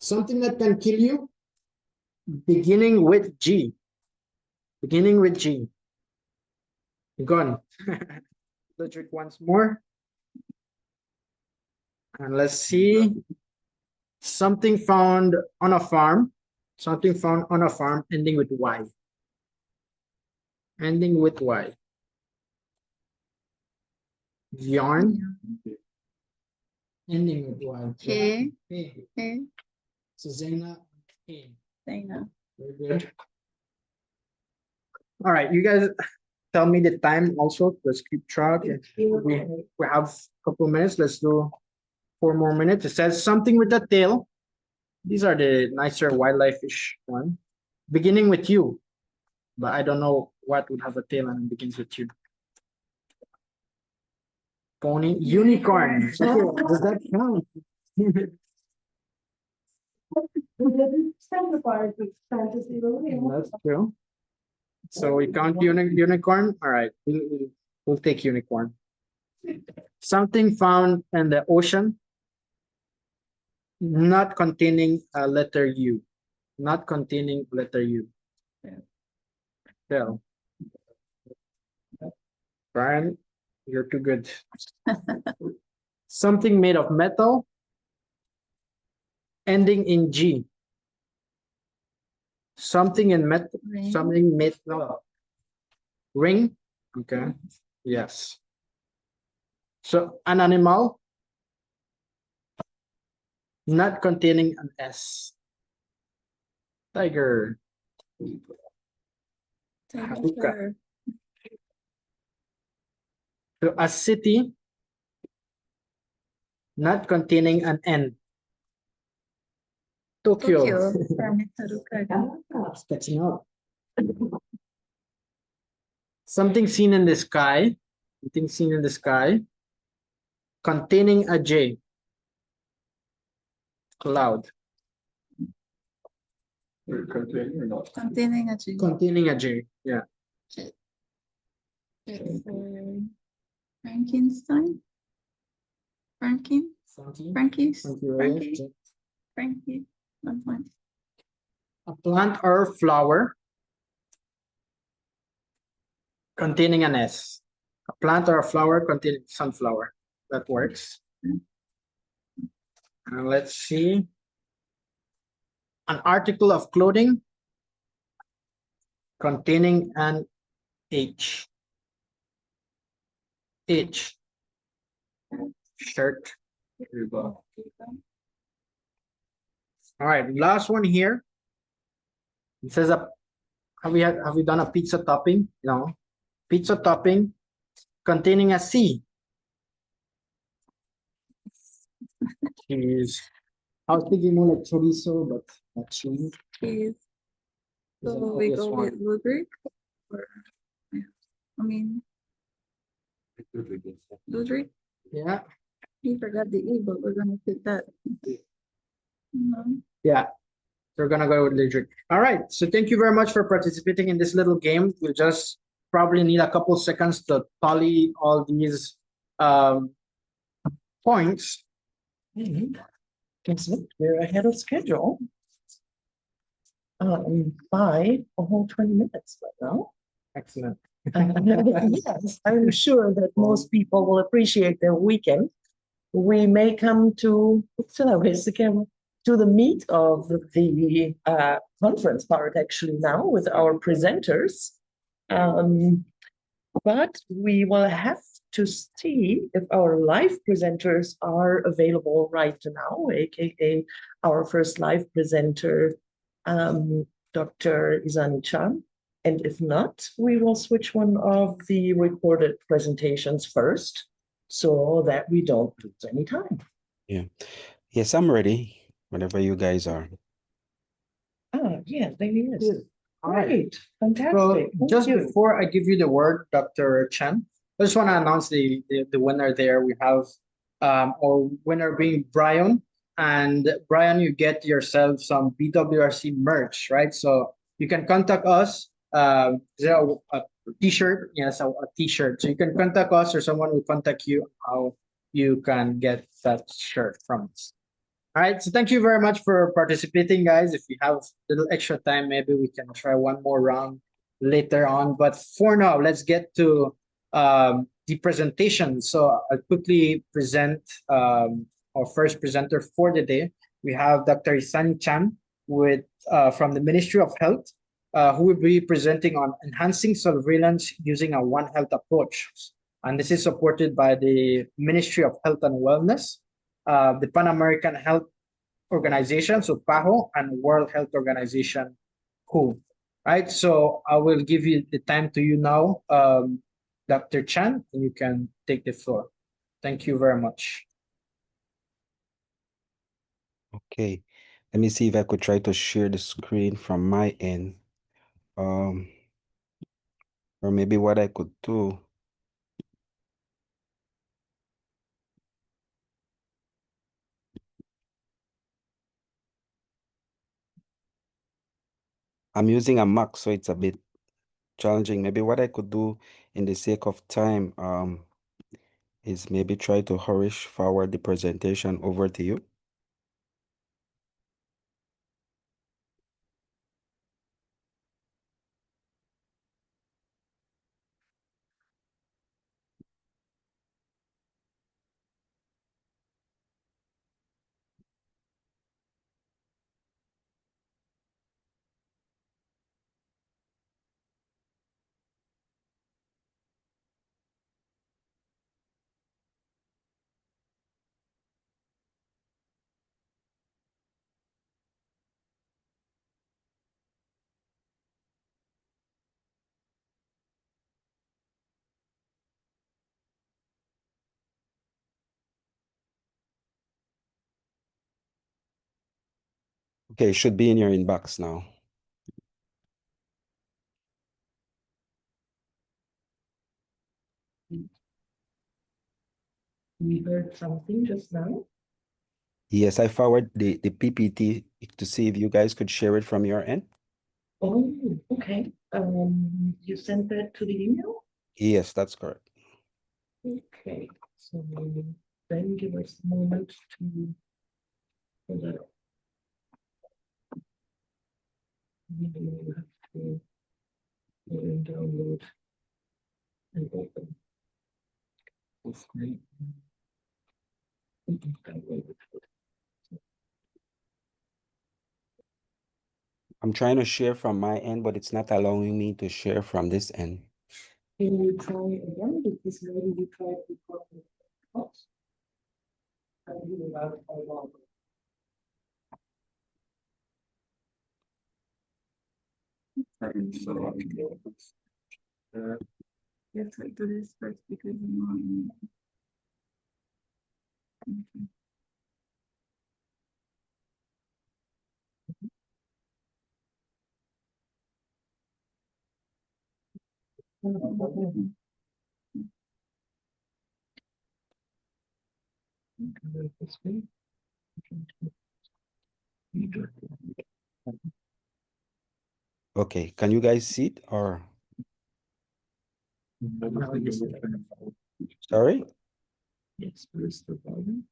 [SPEAKER 1] Something that can kill you, beginning with G. Beginning with G. Gone. Ludwig once more. And let's see. Something found on a farm. Something found on a farm ending with Y. Ending with Y. Yarn. Ending with Y.
[SPEAKER 5] Okay.
[SPEAKER 1] Okay.
[SPEAKER 5] Okay.
[SPEAKER 1] So Zaina. Okay.
[SPEAKER 5] Zaina.
[SPEAKER 1] Very good. All right, you guys tell me the time also. Let's keep track. We have a couple minutes. Let's do 4 more minutes. It says something with a tail. These are the nicer wildlife-ish one. Beginning with U, but I don't know what would have a tail and begins with U. Pony, unicorn. Okay, does that count? That's true. So we count unicorn. All right, we'll take unicorn. Something found in the ocean, not containing a letter U. Not containing letter U. Tell. Brian, you're too good. Something made of metal, ending in G. Something in metal,
[SPEAKER 5] Ring.
[SPEAKER 1] something made, no. Ring, okay, yes. So an animal, not containing an S. Tiger.
[SPEAKER 5] Tiger.
[SPEAKER 1] So a city, not containing an N. Tokyo. It's catching up. Something seen in the sky. Something seen in the sky. Containing a J. Cloud.
[SPEAKER 6] Containing or not?
[SPEAKER 5] Containing a G.
[SPEAKER 1] Containing a J. Yeah.
[SPEAKER 5] Frankenstein. Frankie. Frankie's. Frankie.
[SPEAKER 1] J.
[SPEAKER 5] Frankie. One point.
[SPEAKER 1] A plant or flower containing an S. A plant or a flower containing sunflower. That works. And let's see. An article of clothing containing an H. H. Shirt. All right, last one here. It says have we done a pizza topping? No. Pizza topping containing a C. Cheese. I was thinking more like chorizo, but not cheese.
[SPEAKER 5] Cheese.
[SPEAKER 1] Is an
[SPEAKER 5] So we
[SPEAKER 1] obvious
[SPEAKER 5] go
[SPEAKER 1] one.
[SPEAKER 5] with Ludwig. Or, yeah. I mean, Ludwig.
[SPEAKER 1] Yeah.
[SPEAKER 5] You forgot the E, but we're gonna pick that. No.
[SPEAKER 1] Yeah, we're gonna go with Ludwig. All right, so thank you very much for participating in this little game. We'll just probably need a couple seconds to tally all these points.
[SPEAKER 4] Guess what? We're ahead of schedule. By a whole 20 minutes right now.
[SPEAKER 1] Excellent.
[SPEAKER 4] Yes, I'm sure that most people will appreciate their weekend. We may come to the meat of the conference part actually now with our presenters. But we will have to see if our live presenters are available right now, aka our first live presenter, Dr. Isani Chan. And if not, we will switch one of the recorded presentations first so that we don't lose any time.
[SPEAKER 3] Yeah. Yes, I'm ready. Whenever you guys are.
[SPEAKER 4] Yeah, there he is.
[SPEAKER 1] Yes. All right.
[SPEAKER 4] Great,
[SPEAKER 1] So
[SPEAKER 4] fantastic. Thank
[SPEAKER 1] just
[SPEAKER 4] you.
[SPEAKER 1] before I give you the word, Dr. Chen, I just want to announce the winner there. We have Our winner being Brian. And Brian, you get yourself some BWRC merch, right? So you can contact us. Is there a t-shirt? Yes, a t-shirt. So you can contact us or someone will contact you how you can get that shirt from us. All right, so thank you very much for participating, guys. If you have a little extra time, maybe we can try one more round later on. But for now, let's get to the presentation. So I'll quickly present our first presenter for the day. We have Dr. Isani Chan from the Ministry of Health, who will be presenting on enhancing surveillance using a One Health approach. And this is supported by the Ministry of Health and Wellness, the Pan American Health Organization, so PAHO, and World Health Organization, WHO. Right, so I will give you the time to you now, Dr. Chan, and you can take the floor. Thank you very much.
[SPEAKER 3] Okay, let me see if I could try to share the screen from my end. Or maybe what I could do. I'm using a Mac, so it's a bit challenging. Maybe what I could do in the sake of time is maybe try to hurry forward the presentation over to you. Okay, it should be in your inbox now.
[SPEAKER 4] We heard something just now.
[SPEAKER 3] Yes, I forward the PPT to see if you guys could share it from your end.
[SPEAKER 4] Oh, okay. You sent that to the email?
[SPEAKER 3] Yes, that's correct.
[SPEAKER 4] Okay, so then give us a moment to pull that up. We will have to go and download and open. Download it.
[SPEAKER 3] I'm trying to share from my end, but it's not allowing me to share from this end.
[SPEAKER 4] Can you try again? Because maybe you tried to copy it. I really love it a lot.
[SPEAKER 5] Yes, I do this first because I'm on.
[SPEAKER 3] Okay, can you guys see it or sorry?
[SPEAKER 4] Yes, where's the volume?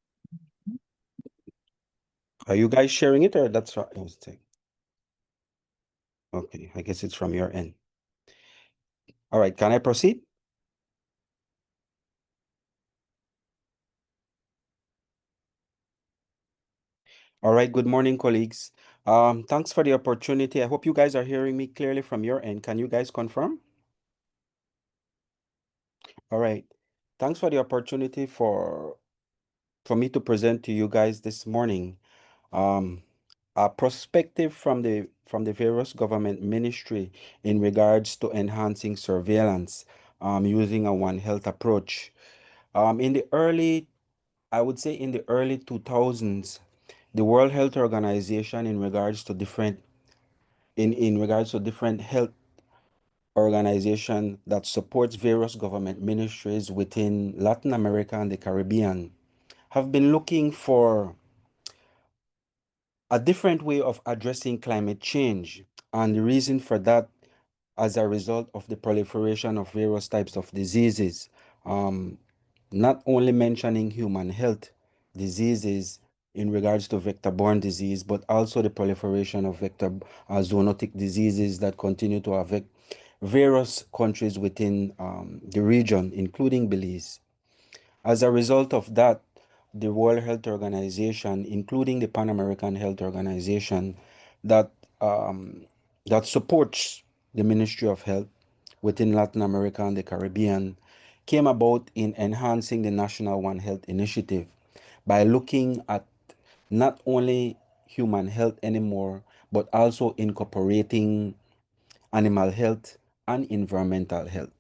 [SPEAKER 3] Are you guys sharing it or that's right? Okay, I guess it's from your end. All right, can I proceed? All right, good morning, colleagues. Thanks for the opportunity. I hope you guys are hearing me clearly from your end. Can you guys confirm? All right. Thanks for the opportunity for me to present to you guys this morning. A perspective from the various government ministry in regards to enhancing surveillance using a One Health approach. I would say in the early 2000s, the World Health Organization in regards to different health organization that supports various government ministries within Latin America and the Caribbean have been looking for a different way of addressing climate change. And the reason for that, as a result of the proliferation of various types of diseases, not only mentioning human health diseases in regards to vector-borne disease, but also the proliferation of vector zoonotic diseases that continue to affect various countries within the region, including Belize. As a result of that, the World Health Organization, including the Pan American Health Organization, that that supports the Ministry of Health within Latin America and the Caribbean, came about in enhancing the National One Health Initiative by looking at not only human health anymore, but also incorporating animal health and environmental health.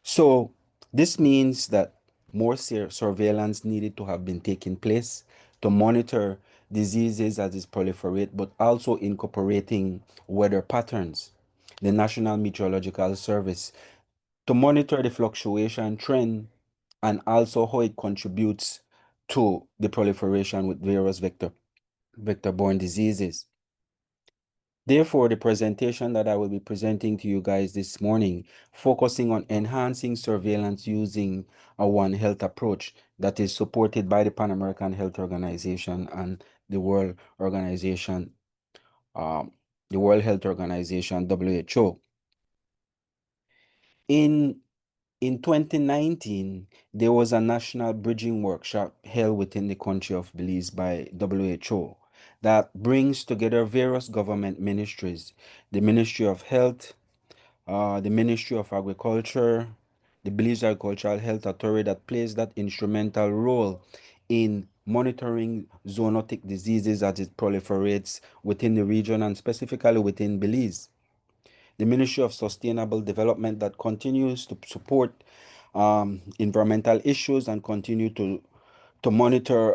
[SPEAKER 3] So this means that more surveillance needed to have been taking place to monitor diseases as it proliferate, but also incorporating weather patterns, the National Meteorological Service, to monitor the fluctuation trend and also how it contributes to the proliferation with various vector-borne diseases. Therefore, the presentation that I will be presenting to you guys this morning, focusing on enhancing surveillance using a One Health approach that is supported by the Pan American Health Organization and the World Organization, the World Health Organization, WHO. In 2019, there was a national bridging workshop held within the country of Belize by WHO that brings together various government ministries, the Ministry of Health, the Ministry of Agriculture, the Belize Agricultural Health Authority, that plays that instrumental role in monitoring zoonotic diseases as it proliferates within the region and specifically within Belize. The Ministry of Sustainable Development that continues to support environmental issues and continue to monitor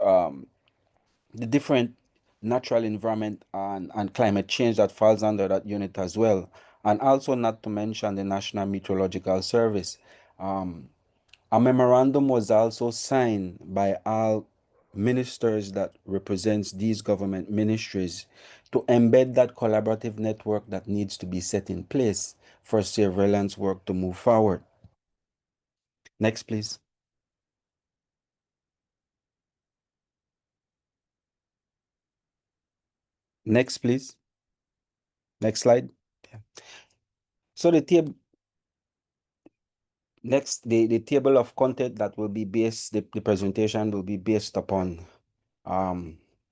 [SPEAKER 3] the different natural environment and climate change that falls under that unit as well. And also not to mention the National Meteorological Service. A memorandum was also signed by all ministers that represents these government ministries to embed that collaborative network that needs to be set in place for surveillance work to move forward. Next, please. Next, please. Next slide. So the table next, the table of content that will be based, the presentation will be based upon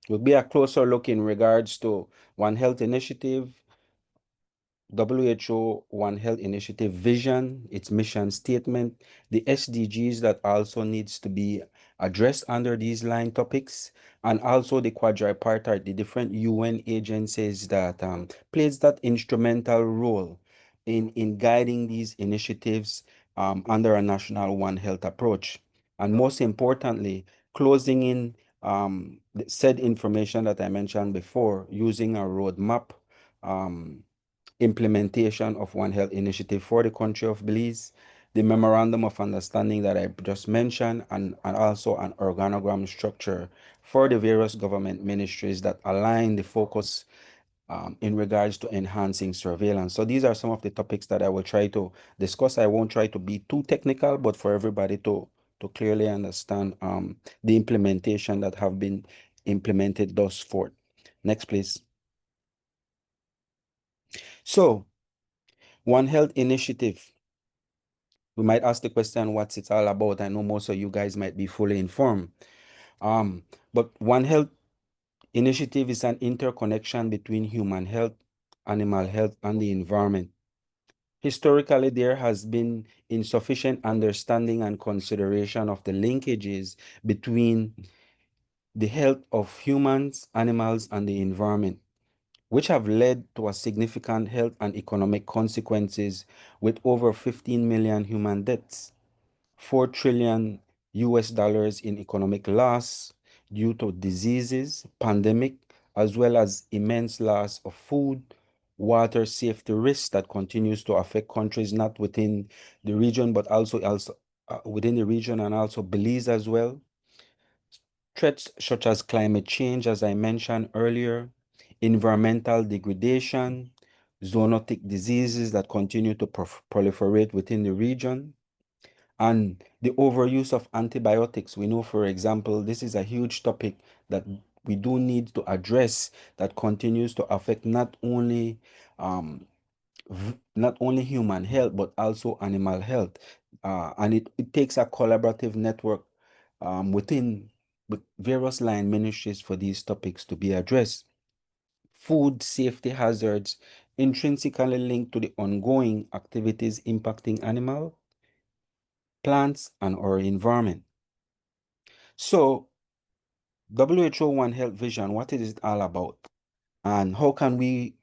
[SPEAKER 3] will be a closer look in regards to One Health Initiative, WHO One Health Initiative vision, its mission statement, the SDGs that also needs to be addressed under these line topics, and also the quadripartite, the different UN agencies that plays that instrumental role in guiding these initiatives under a national One Health approach. And most importantly, closing in the said information that I mentioned before, using a roadmap implementation of One Health initiative for the country of Belize, the memorandum of understanding that I just mentioned, and also an organogram structure for the various government ministries that align the focus in regards to enhancing surveillance. So these are some of the topics that I will try to discuss. I won't try to be too technical, but for everybody to clearly understand the implementation that have been implemented thus far. Next, please. So, One Health initiative. We might ask the question, what's it all about? I know most of you guys might be fully informed. But One Health initiative is an interconnection between human health, animal health, and the environment. Historically, there has been insufficient understanding and consideration of the linkages between the health of humans, animals, and the environment, which have led to a significant health and economic consequences with over 15 million human deaths, 4 trillion US dollars in economic loss due to diseases, pandemic, as well as immense loss of food, water safety risks that continues to affect countries not within the region, but also within the region and also Belize as well. Threats such as climate change, as I mentioned earlier, environmental degradation, zoonotic diseases that continue to proliferate within the region, and the overuse of antibiotics. We know, for example, this is a huge topic that we do need to address, that continues to affect not only human health but also animal health, and it takes a collaborative network within various line ministries for these topics to be addressed. Food safety hazards intrinsically linked to the ongoing activities impacting animal, plants, and our environment. So WHO One Health Vision, what is it all about? And how can we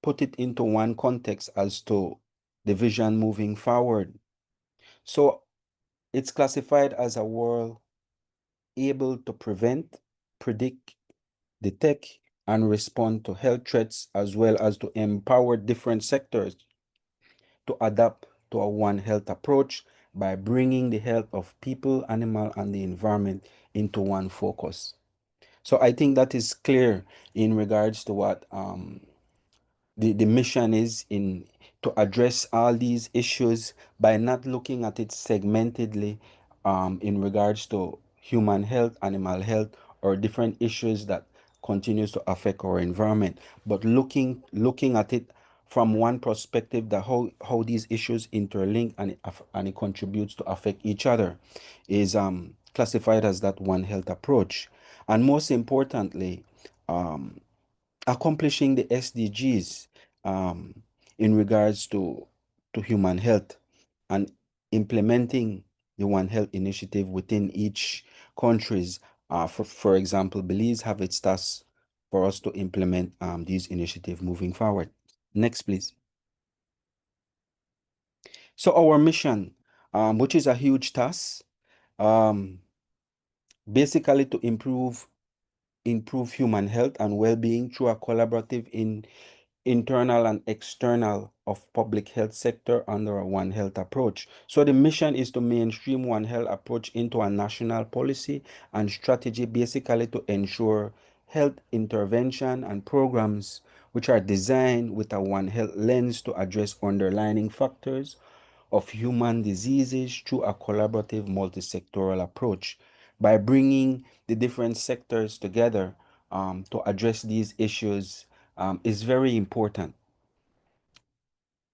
[SPEAKER 3] put it into one context as to the vision moving forward? So it's classified as a world able to prevent, predict, detect, and respond to health threats, as well as to empower different sectors to adapt to a One Health approach by bringing the health of people, animal, and the environment into one focus. So I think that is clear in regards to what the mission is in to address all these issues by not looking at it segmentedly in regards to human health, animal health, or different issues that continues to affect our environment, but looking at it from one perspective, that how these issues interlink and it contributes to affect each other is classified as that One Health approach. And most importantly, accomplishing the SDGs in regards to human health, and implementing the One Health initiative within each countries. For example, Belize have its task for us to implement these initiatives moving forward. Next, please. So our mission, which is a huge task, basically to improve human health and well-being through a collaborative internal and external of public health sector under a One Health approach. So the mission is to mainstream One Health approach into a national policy and strategy, basically to ensure health intervention and programs which are designed with a One Health lens to address underlying factors of human diseases through a collaborative multi-sectoral approach. By bringing the different sectors together to address these issues is very important.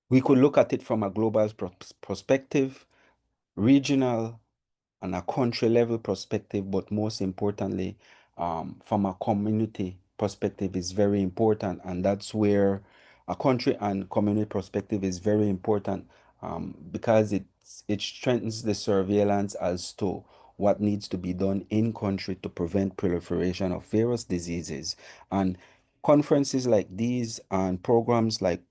[SPEAKER 3] We could look at it from a global perspective, regional, and a country level perspective, but most importantly, from a community perspective is very important. And that's where a country and community perspective is very important because it strengthens the surveillance as to what needs to be done in country to prevent proliferation of various diseases. And conferences like these and programs like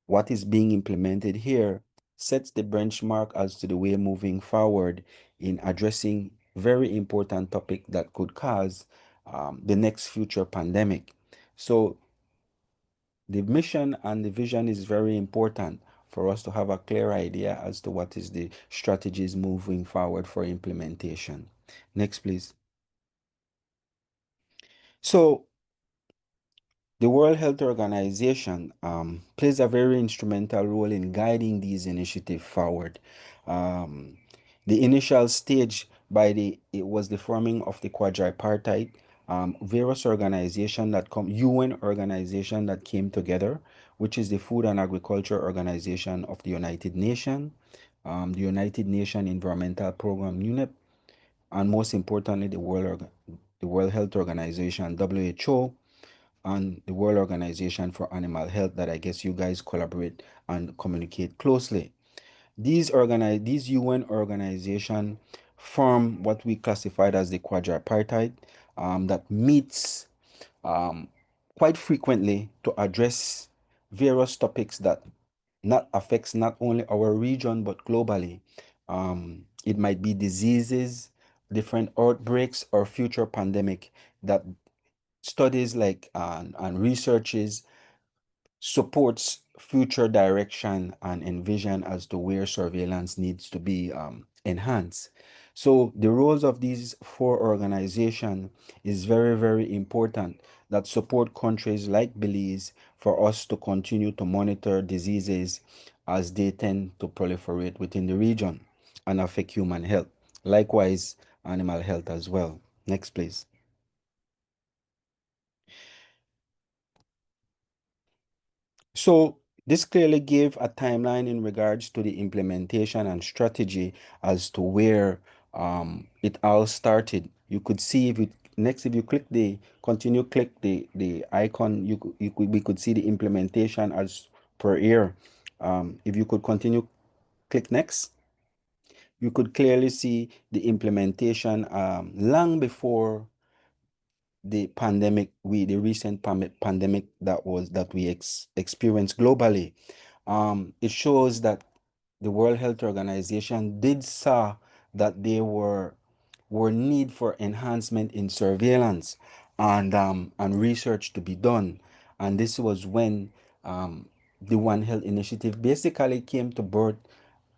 [SPEAKER 3] what is being implemented here sets the benchmark as to the way moving forward in addressing very important topic that could cause the next future pandemic. So the mission and the vision is very important for us to have a clear idea as to what is the strategies moving forward for implementation. Next, please. So the World Health Organization plays a very instrumental role in guiding these initiatives forward. The initial stage it was the forming of the quadripartite, various organizations that UN organization that came together, which is the Food and Agriculture Organization of the United Nations, the United Nations Environmental Program UNEP, and most importantly the World Health Organization WHO, and the World Organization for Animal Health that I guess you guys collaborate and communicate closely. These UN organizations form what we classified as the quadripartite that meets quite frequently to address various topics that not affects not only our region but globally. It might be diseases, different outbreaks, or future pandemic that studies like and researches supports future direction and envision as to where surveillance needs to be enhanced. So the roles of these four organizations is very, very important that support countries like Belize for us to continue to monitor diseases as they tend to proliferate within the region and affect human health. Likewise, animal health as well. Next, please. So this clearly gave a timeline in regards to the implementation and strategy as to where it all started. You could see if if you click the click the icon, we could see the implementation as per year. If you could continue, click next, you could clearly see the implementation long before the pandemic, the recent pandemic that we experienced globally. It shows that the World Health Organization did saw that there were need for enhancement in surveillance and research to be done, and this was when the One Health initiative basically came to birth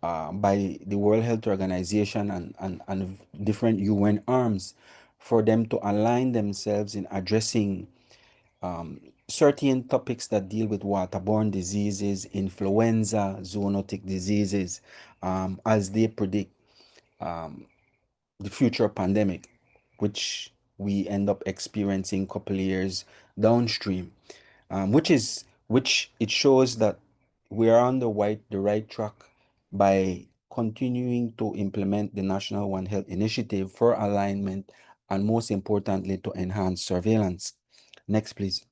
[SPEAKER 3] by the World Health Organization and different UN arms for them to align themselves in addressing certain topics that deal with waterborne diseases, influenza, zoonotic diseases, as they predict the future pandemic, which we end up experiencing a couple of years downstream, which it shows that we are on the right track by continuing to implement the National One Health Initiative for alignment and, most importantly, to enhance surveillance. Next, please.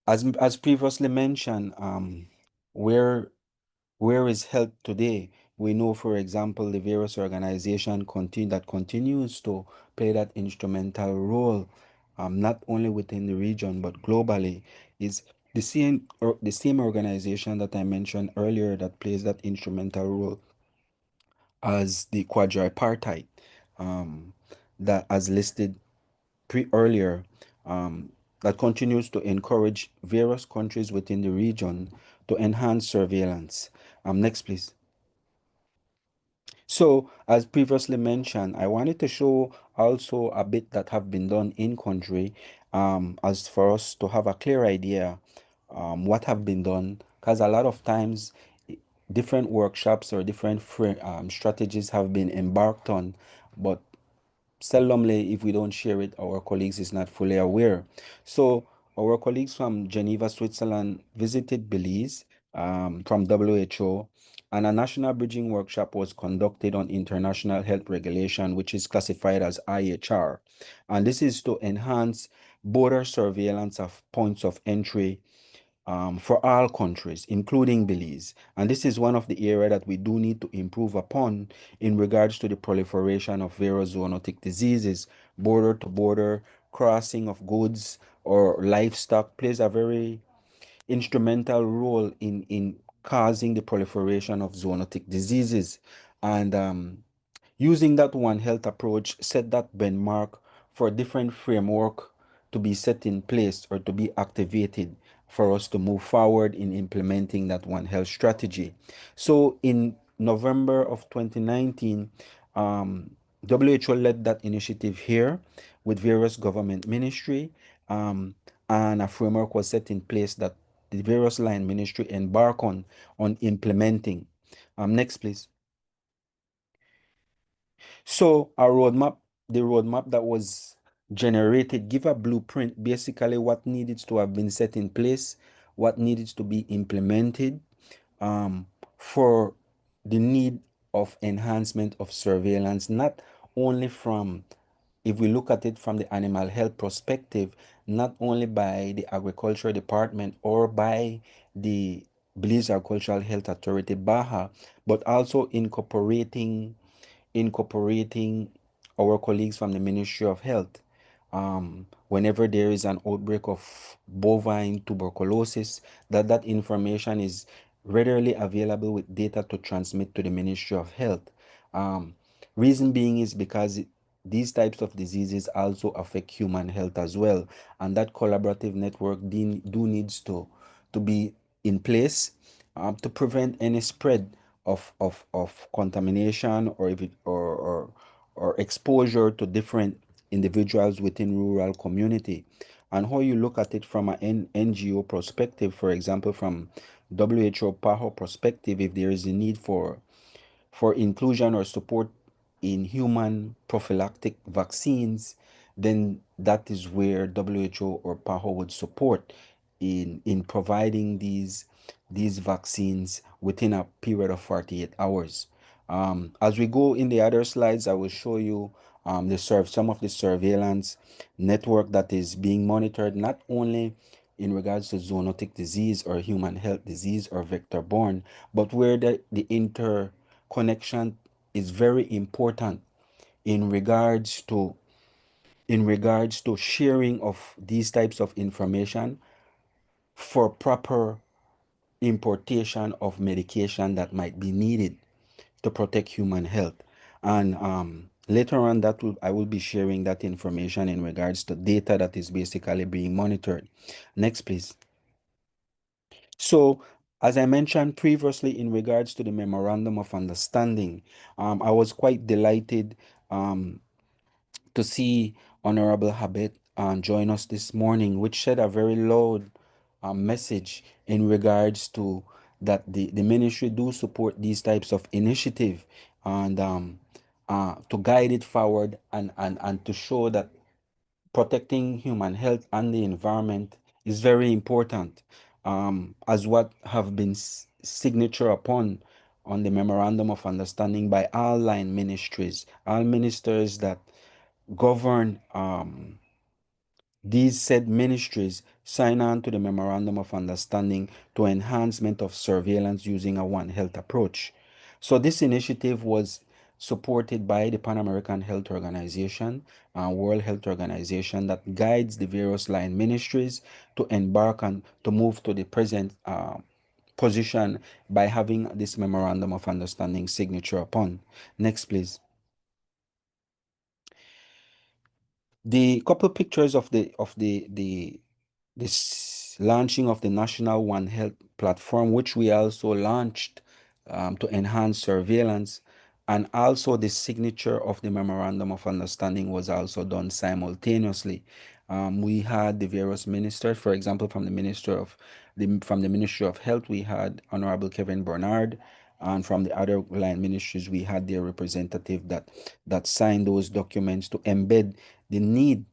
[SPEAKER 3] As previously mentioned, where is health today? We know, for example, the various organization continues to play that instrumental role, not only within the region but globally. Is the same organization that I mentioned earlier that plays that instrumental role as the quadripartite, um, that as listed earlier, that continues to encourage various countries within the region to enhance surveillance. Next, please. So, as previously mentioned, I wanted to show also a bit that have been done in country, as for us to have a clear idea what have been done, because a lot of times different workshops or different strategies have been embarked on, but seldomly, if we don't share it, our colleagues is not fully aware. So our colleagues from Geneva, Switzerland visited Belize from WHO, and a national bridging workshop was conducted on international health regulation, which is classified as IHR. And this is to enhance border surveillance of points of entry for all countries, including Belize. And this is one of the areas that we do need to improve upon in regards to the proliferation of various zoonotic diseases. Border to border crossing of goods or livestock plays a very instrumental role in causing the proliferation of zoonotic diseases. And using that One Health approach set that benchmark for different framework to be set in place or to be activated for us to move forward in implementing that One Health strategy. So in November of 2019, WHO led that initiative here with various government ministry, and a framework was set in place that the various line ministry embark on implementing. Next, please. So the roadmap that was generated, give a blueprint, basically what needed to have been set in place, what needed to be implemented for the need of enhancement of surveillance, not only from, if we look at it from the animal health perspective, not only by the agriculture department or by the Belize Agricultural Health Authority, BAHA, but also incorporating our colleagues from the Ministry of Health. Whenever there is an outbreak of bovine tuberculosis, that information is readily available with data to transmit to the Ministry of Health. Reason being is because these types of diseases also affect human health as well, and that collaborative network needs to be in place to prevent any spread of contamination or if it, or exposure to different individuals within rural community. And how you look at it from an NGO perspective, for example, from WHO PAHO perspective, if there is a need for inclusion or support in human prophylactic vaccines, then that is where WHO or PAHO would support in providing these vaccines within a period of 48 hours. As we go in the other slides, I will show you some of the surveillance network that is being monitored, not only in regards to zoonotic disease or human health disease or vector borne, but where the interconnection is very important in regards to sharing of these types of information for proper importation of medication that might be needed to protect human health. And later on, I will be sharing that information in regards to data that is basically being monitored. Next, please. So, as I mentioned previously in regards to the Memorandum of Understanding, I was quite delighted to see Honorable Habet join us this morning, which shed a very loud message in regards to that the ministry do support these types of initiative and to guide it forward and to show that protecting human health and the environment is very important, as what have been signature upon on the Memorandum of Understanding by all line ministries, all ministers that govern these said ministries sign on to the Memorandum of Understanding to enhancement of surveillance using a One Health approach. So this initiative was supported by the Pan American Health Organization and World Health Organization that guides the various line ministries to embark and to move to the present position by having this Memorandum of Understanding signature upon. Next, please. The couple pictures of this launching of the National One Health platform, which we also launched to enhance surveillance, and also the signature of the Memorandum of Understanding was also done simultaneously. We had the various ministers, for example, from the Ministry of Health, we had Honorable Kevin Bernard, and from the other line ministries, we had their representative that signed those documents to embed the need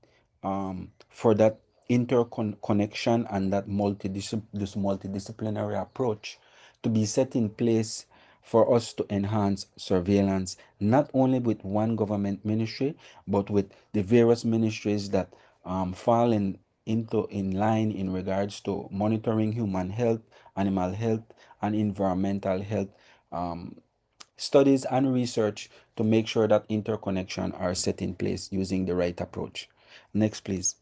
[SPEAKER 3] for that interconnection and that multidisciplinary approach to be set in place for us to enhance surveillance, not only with one government ministry, but with the various ministries that fall in line in regards to monitoring human health, animal health, and environmental health studies and research to make sure that interconnection are set in place using the right approach. Next, please.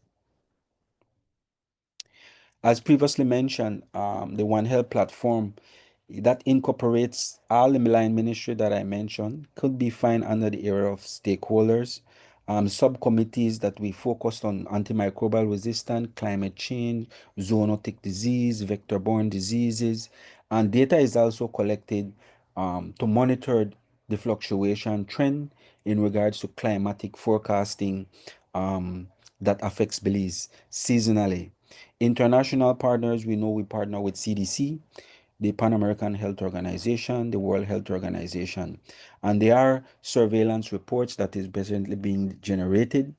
[SPEAKER 3] As previously mentioned, the One Health platform that incorporates all the line ministry that I mentioned could be found under the area of stakeholders, subcommittees that we focused on antimicrobial resistance, climate change, zoonotic disease, vector-borne diseases, and data is also collected to monitor the fluctuation trend in regards to climatic forecasting that affects Belize seasonally. International partners, we know we partner with CDC, the Pan American Health Organization, the World Health Organization, and there are surveillance reports that is presently being generated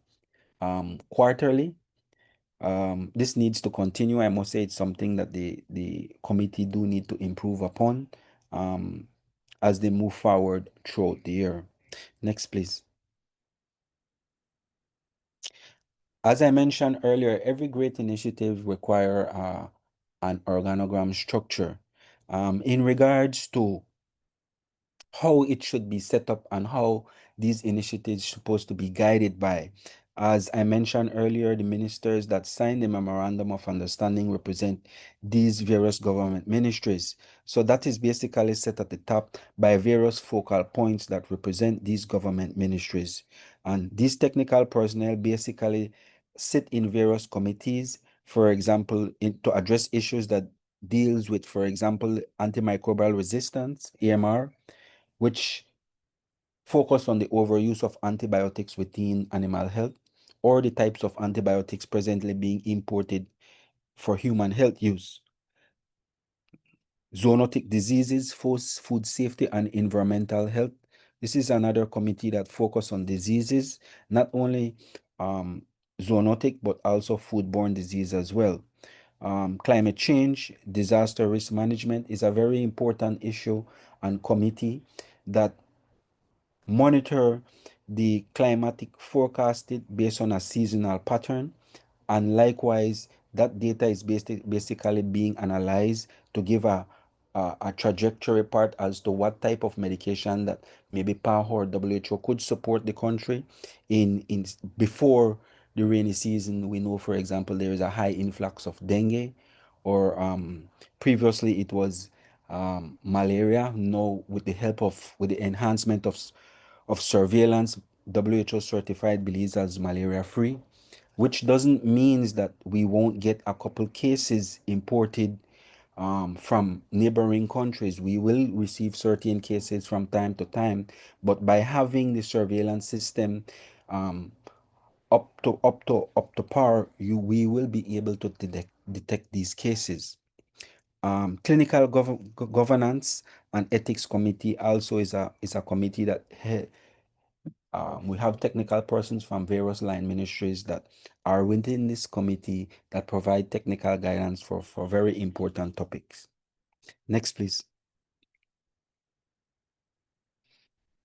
[SPEAKER 3] quarterly. This needs to continue. I must say it's something that the committee do need to improve upon as they move forward throughout the year. Next, please. As I mentioned earlier, every great initiative require an organogram structure. In regards to how it should be set up and how these initiatives supposed to be guided by, As I mentioned earlier, the ministers that signed the memorandum of understanding represent these various government ministries. So that is basically set at the top by various focal points that represent these government ministries. And these technical personnel basically sit in various committees, for example, to address issues that deals with, for example, antimicrobial resistance, AMR, which focus on the overuse of antibiotics within animal health or the types of antibiotics presently being imported for human health use. Zoonotic diseases, food safety, and environmental health. This is another committee that focus on diseases, not only zoonotic, but also foodborne disease as well. Climate change, disaster risk management is a very important issue and committee that monitor the climatic forecasted based on a seasonal pattern, and likewise that data is basically being analyzed to give a trajectory part as to what type of medication that maybe PAHO or WHO could support the country in before the rainy season. We know, for example, there is a high influx of dengue, or previously it was malaria. Now, with the help of with the enhancement of surveillance, WHO certified Belize as malaria free, which doesn't mean that we won't get a couple cases imported from neighboring countries. We will receive certain cases from time to time, but by having the surveillance system up to par, we will be able to detect these cases. Clinical governance and ethics committee also is a committee that we have technical persons from various line ministries that are within this committee that provide technical guidance for very important topics. Next, please.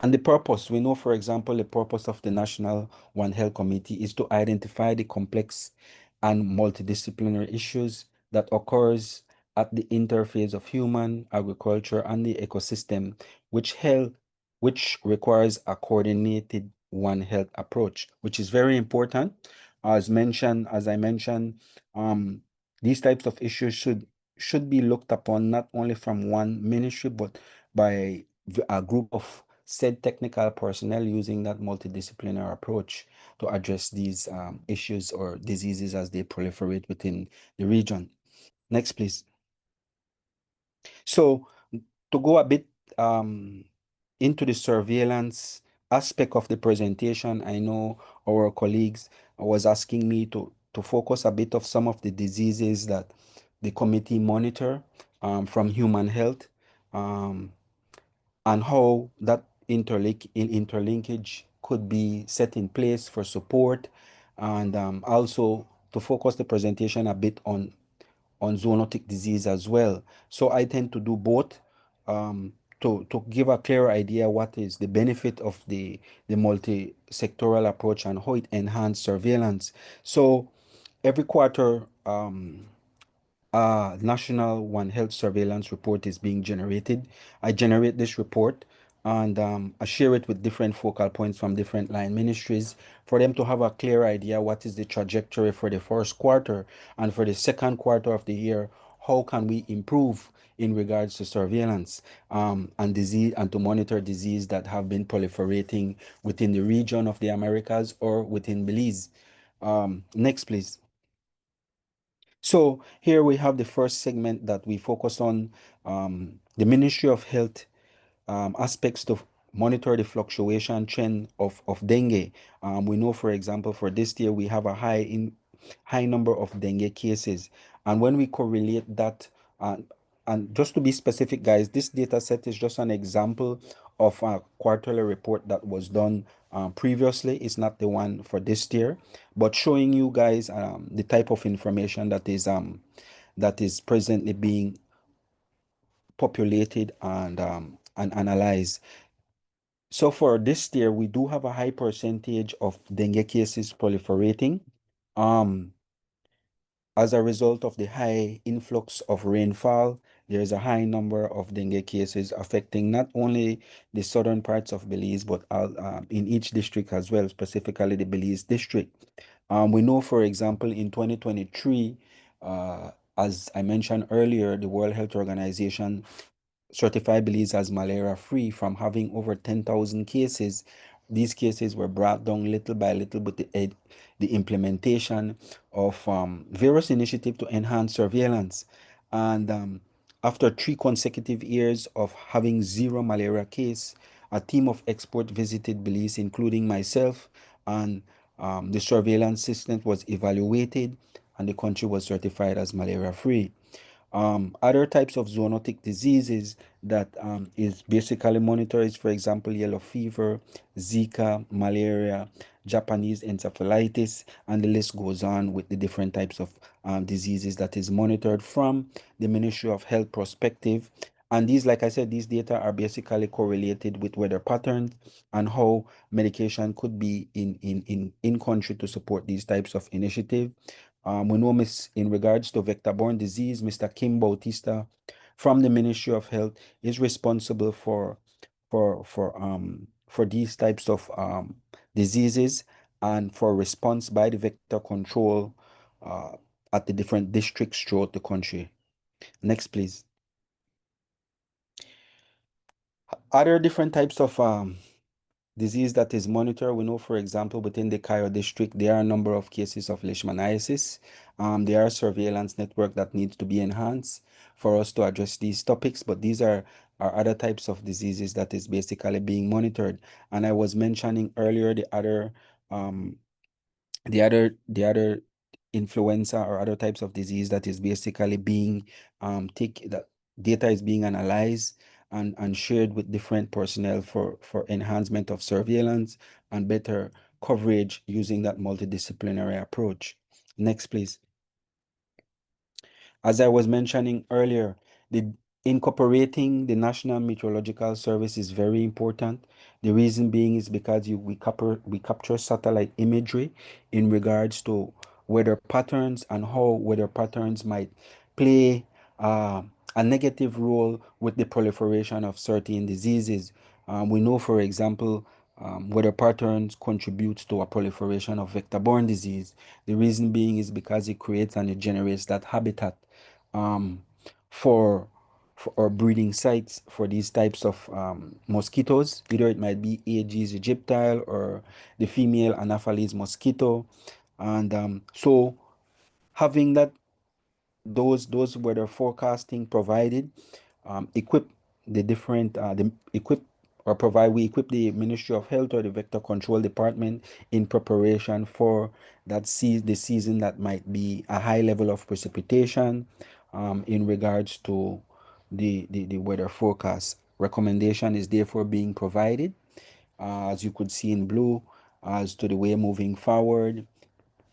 [SPEAKER 3] And the purpose, we know, for example, the purpose of the National One Health Committee is to identify the complex and multidisciplinary issues that occurs at the interface of human, agriculture, and the ecosystem, which requires a coordinated One Health approach, which is very important. As I mentioned, these types of issues should be looked upon not only from one ministry, but by a group of said technical personnel using that multidisciplinary approach to address these issues or diseases as they proliferate within the region. Next, please. So to go a bit into the surveillance aspect of the presentation, I know our colleagues was asking me to focus a bit of some of the diseases that the committee monitor from human health, and how that interlinkage could be set in place for support, and also to focus the presentation a bit on zoonotic disease as well. So I tend to do both, to give a clear idea what is the benefit of the multi-sectoral approach and how it enhances surveillance. So every quarter, National One Health Surveillance Report is being generated. I generate this report and I share it with different focal points from different line ministries for them to have a clear idea what is the trajectory for the first quarter, and for the second quarter of the year, how can we improve in regards to surveillance and disease, and to monitor disease that have been proliferating within the region of the Americas or within Belize. Next, please. So here we have the first segment that we focus on, the Ministry of Health aspects to monitor the fluctuation trend of dengue. We know, for example, for this year, we have a high number of dengue cases. And when we correlate that, and just to be specific, guys, this data set is just an example of a quarterly report that was done previously. It's not the one for this year, but showing you guys the type of information that is presently being populated and analyzed. So for this year, we do have a high percentage of dengue cases proliferating as a result of the high influx of rainfall there is a high number of dengue cases affecting not only the southern parts of Belize, but in each district as well, specifically the Belize district. We know, for example, in 2023, as I mentioned earlier, the World Health Organization certified Belize as malaria free from having over 10,000 cases. These cases were brought down little by little with the implementation of various initiatives to enhance surveillance. And after 3 consecutive years of having zero malaria case, a team of experts visited Belize, including myself, and the surveillance system was evaluated and the country was certified as malaria free. Other types of zoonotic diseases that is basically monitored is, for example, yellow fever, Zika, malaria, Japanese encephalitis, and the list goes on with the different types of diseases that is monitored from the Ministry of Health perspective. And these, like I said, these data are basically correlated with weather patterns and how medication could be in country to support these types of initiative. We know in regards to vector-borne disease, Mr. Kim Bautista from the Ministry of Health is responsible for these types of diseases and for response by the vector control uh, at the different districts throughout the country. Next, please. Other different types of disease that is monitored. We know, for example, within the Cayo district, there are a number of cases of leishmaniasis. There are surveillance network that needs to be enhanced for us to address these topics, but these are other types of diseases that is basically being monitored. And I was mentioning earlier um, the other influenza or other types of disease that is basically being that data is being analyzed and shared with different personnel for enhancement of surveillance and better coverage using that multidisciplinary approach. Next, please. As I was mentioning earlier, the incorporating the National Meteorological Service is very important. The reason being is because we capture satellite imagery in regards to weather patterns and how weather patterns might play a negative role with the proliferation of certain diseases. We know, for example, weather patterns contributes to a proliferation of vector-borne disease. The reason being is because it creates and it generates that habitat um, for or breeding sites for these types of mosquitoes. Either it might be Aedes aegypti or the female Anopheles mosquito, and so having those weather forecasting provided equip the different the equip or provide we equip the Ministry of Health or the Vector Control Department in preparation for the season that might be a high level of precipitation in regards to the weather forecast. Recommendation is therefore being provided as you could see in blue as to the way moving forward.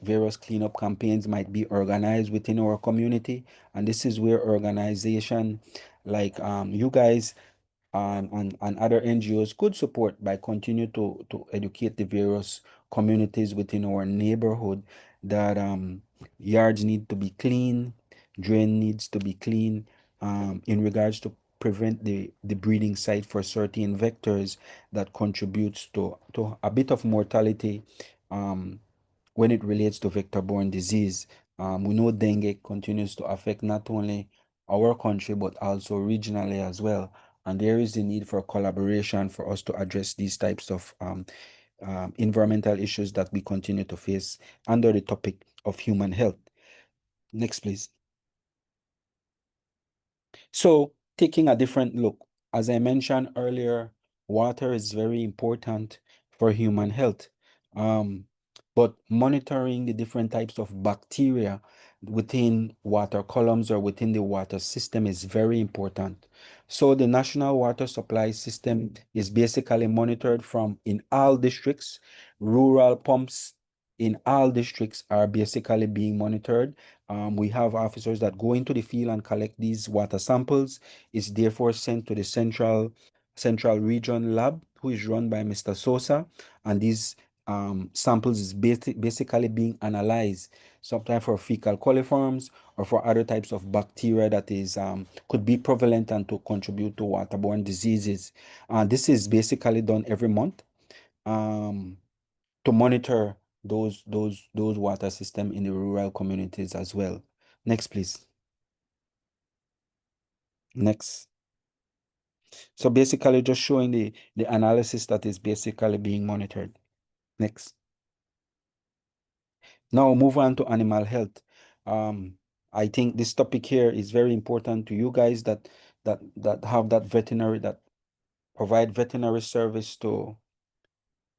[SPEAKER 3] Various cleanup campaigns might be organized within our community, and this is where organization like you guys and other NGOs could support by continue to educate the various communities within our neighborhood that yards need to be clean, drain needs to be clean in regards to prevent the breeding site for certain vectors that contributes to a bit of mortality when it relates to vector-borne disease. We know dengue continues to affect not only our country, but also regionally as well. And there is a need for collaboration for us to address these types of environmental issues that we continue to face under the topic of human health. Next, please. So, taking a different look, as I mentioned earlier, water is very important for human health. But monitoring the different types of bacteria within water columns or within the water system is very important. So the National Water Supply System is basically monitored from in all districts. Rural pumps in all districts are basically being monitored. We have officers that go into the field and collect these water samples. It's therefore sent to the central region lab, who is run by Mr. Sosa, and these samples is basically being analyzed, sometimes for fecal coliforms or for other types of bacteria that is could be prevalent and to contribute to waterborne diseases. This is basically done every month to monitor those water system in the rural communities as well. Next, please. Next. So basically just showing the analysis that is basically being monitored. Next. Now move on to animal health. I think this topic here is very important to you guys that have that veterinary, that provide veterinary service to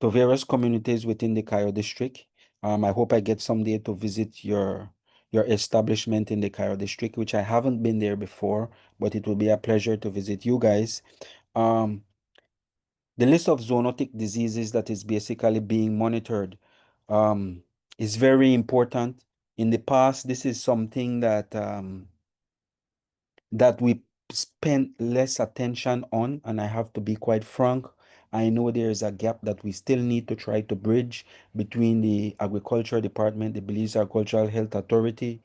[SPEAKER 3] various communities within the Cairo district. I hope I get someday to visit your establishment in the Cairo district, which I haven't been there before, but it will be a pleasure to visit you guys. The list of zoonotic diseases that is basically being monitored is very important. In the past, this is something that that we spent less attention on, and I have to be quite frank. I know there is a gap that we still need to try to bridge between the Agriculture Department, the Belize Agricultural Health Authority,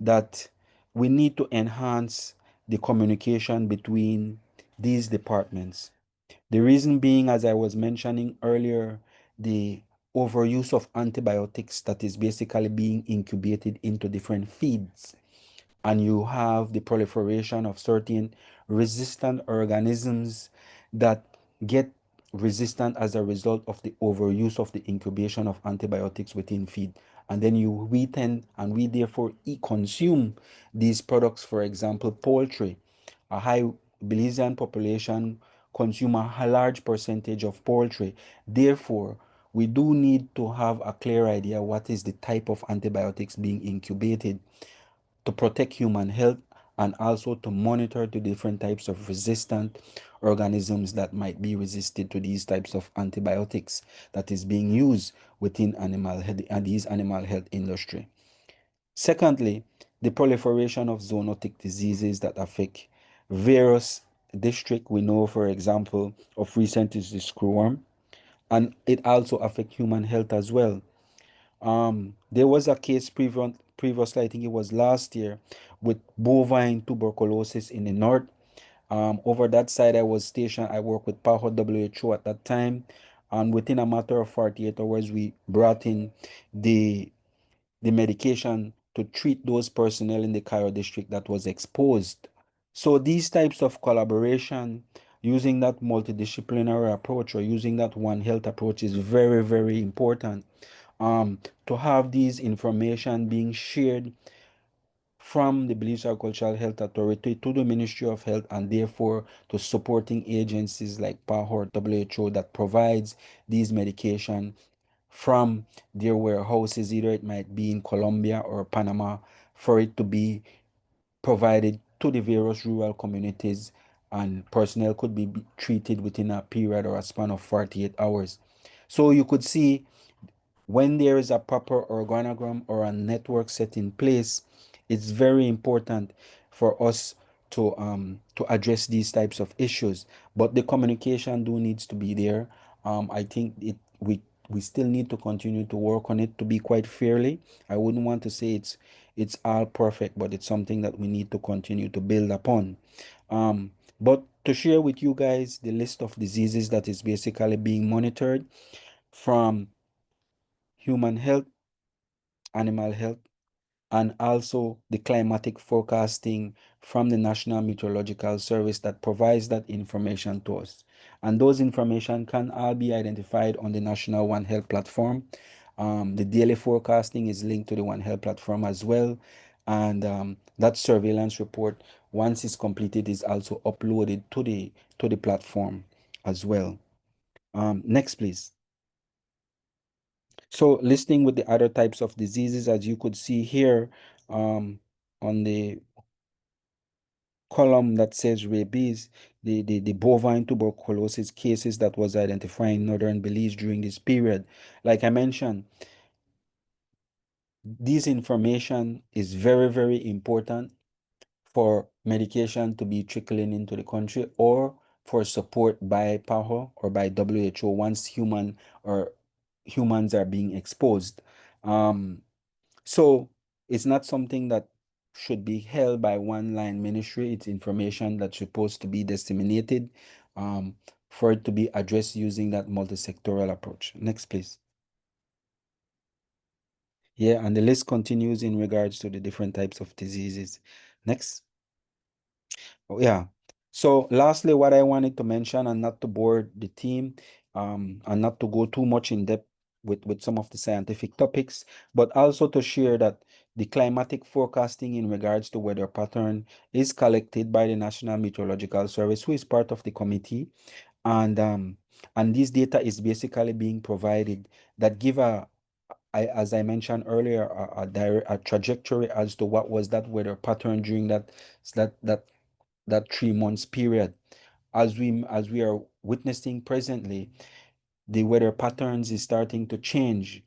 [SPEAKER 3] that we need to enhance the communication between these departments. The reason being, as I was mentioning earlier, the overuse of antibiotics that is basically being incubated into different feeds, and you have the proliferation of certain resistant organisms that get resistant as a result of the overuse of the incubation of antibiotics within feed. And then we tend and we therefore consume these products. For example, poultry. A high Belizean population consume a large percentage of poultry. Therefore, we do need to have a clear idea what is the type of antibiotics being incubated to protect human health, and also to monitor the different types of resistant organisms that might be resistant to these types of antibiotics that is being used within animal health and these animal health industry. Secondly, the proliferation of zoonotic diseases that affect various districts. We know, for example, of recent is the screwworm, and it also affects human health as well. There was a case previously, I think it was last year, with bovine tuberculosis in the north. Over that side, I was stationed. I worked with PAHO WHO at that time, and within a matter of 48 hours, we brought in the medication to treat those personnel in the Cairo district that was exposed. So these types of collaboration, using that multidisciplinary approach or using that One Health approach, is very, very important. To have these information being shared from the Belize Agricultural Health Authority to the Ministry of Health, and therefore to supporting agencies like PAHO or WHO that provides these medication from their warehouses, either it might be in Colombia or Panama, for it to be provided to the various rural communities, and personnel could be treated within a period or a span of 48 hours. So you could see, when there is a proper organogram or a network set in place, it's very important for us to address these types of issues. But the communication do needs to be there. I think we still need to continue to work on it, to be quite fairly. I wouldn't want to say it's all perfect, but it's something that we need to continue to build upon. But to share with you guys the list of diseases that is basically being monitored from human health, animal health, and also the climatic forecasting from the National Meteorological Service that provides that information to us. And those information can all be identified on the National One Health platform. The daily forecasting is linked to the One Health platform as well. And that surveillance report, once it's completed, is also uploaded to the platform as well. Next, please. So listing with the other types of diseases, as you could see here, on the column that says rabies, the bovine tuberculosis cases that was identified in northern Belize during this period. Like I mentioned, this information is very, very important for medication to be trickling into the country, or for support by PAHO or by WHO once human or humans are being exposed. So it's not something that should be held by one line ministry. It's information that's supposed to be disseminated for it to be addressed using that multi-sectoral approach. Next, please. Yeah, and the list continues in regards to the different types of diseases. Next. Oh, yeah. So lastly, what I wanted to mention, and not to bore the team, and not to go too much in depth with some of the scientific topics, but also to share that the climatic forecasting in regards to weather pattern is collected by the National Meteorological Service, who is part of the committee. And this data is basically being provided that give as I mentioned earlier, a trajectory as to what was that weather pattern during that 3 months period. As we are witnessing presently, the weather patterns is starting to change.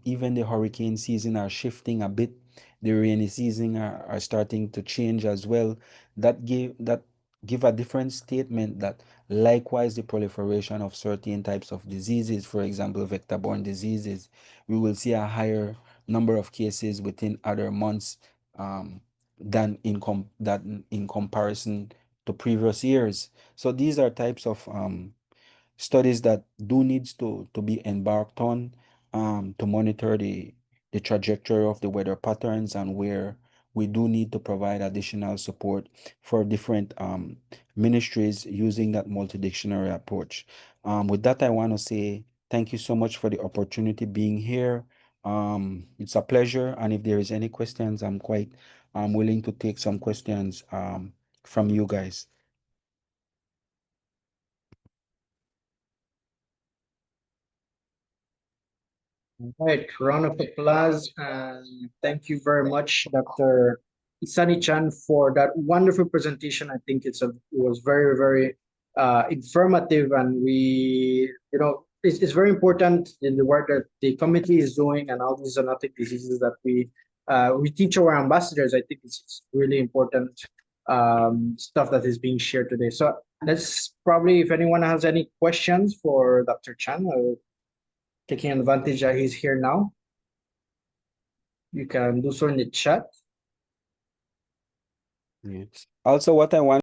[SPEAKER 3] Even the hurricane season are shifting a bit. The rainy season are starting to change as well. That give a different statement that likewise the proliferation of certain types of diseases, for example, vector-borne diseases, we will see a higher number of cases within other months than in comparison to previous years. So these are types of studies that do needs to be embarked on to monitor the trajectory of the weather patterns, and where we do need to provide additional support for different ministries using that multi-dictionary approach. With that, I want to say thank you so much for the opportunity being here. It's a pleasure, and if there is any questions, I'm willing to take some questions from you guys.
[SPEAKER 1] All right, round of applause, and thank you very much, Dr. Isani Chan, for that wonderful presentation. I think it was very, very informative, and it's very important in the work that the committee is doing and all these zoonotic diseases that we teach our ambassadors. I think it's really important stuff that is being shared today. So let's probably, if anyone has any questions for Dr. Chan, taking advantage that he's here now, you can do so in the chat.
[SPEAKER 3] Yeah. Also, what I want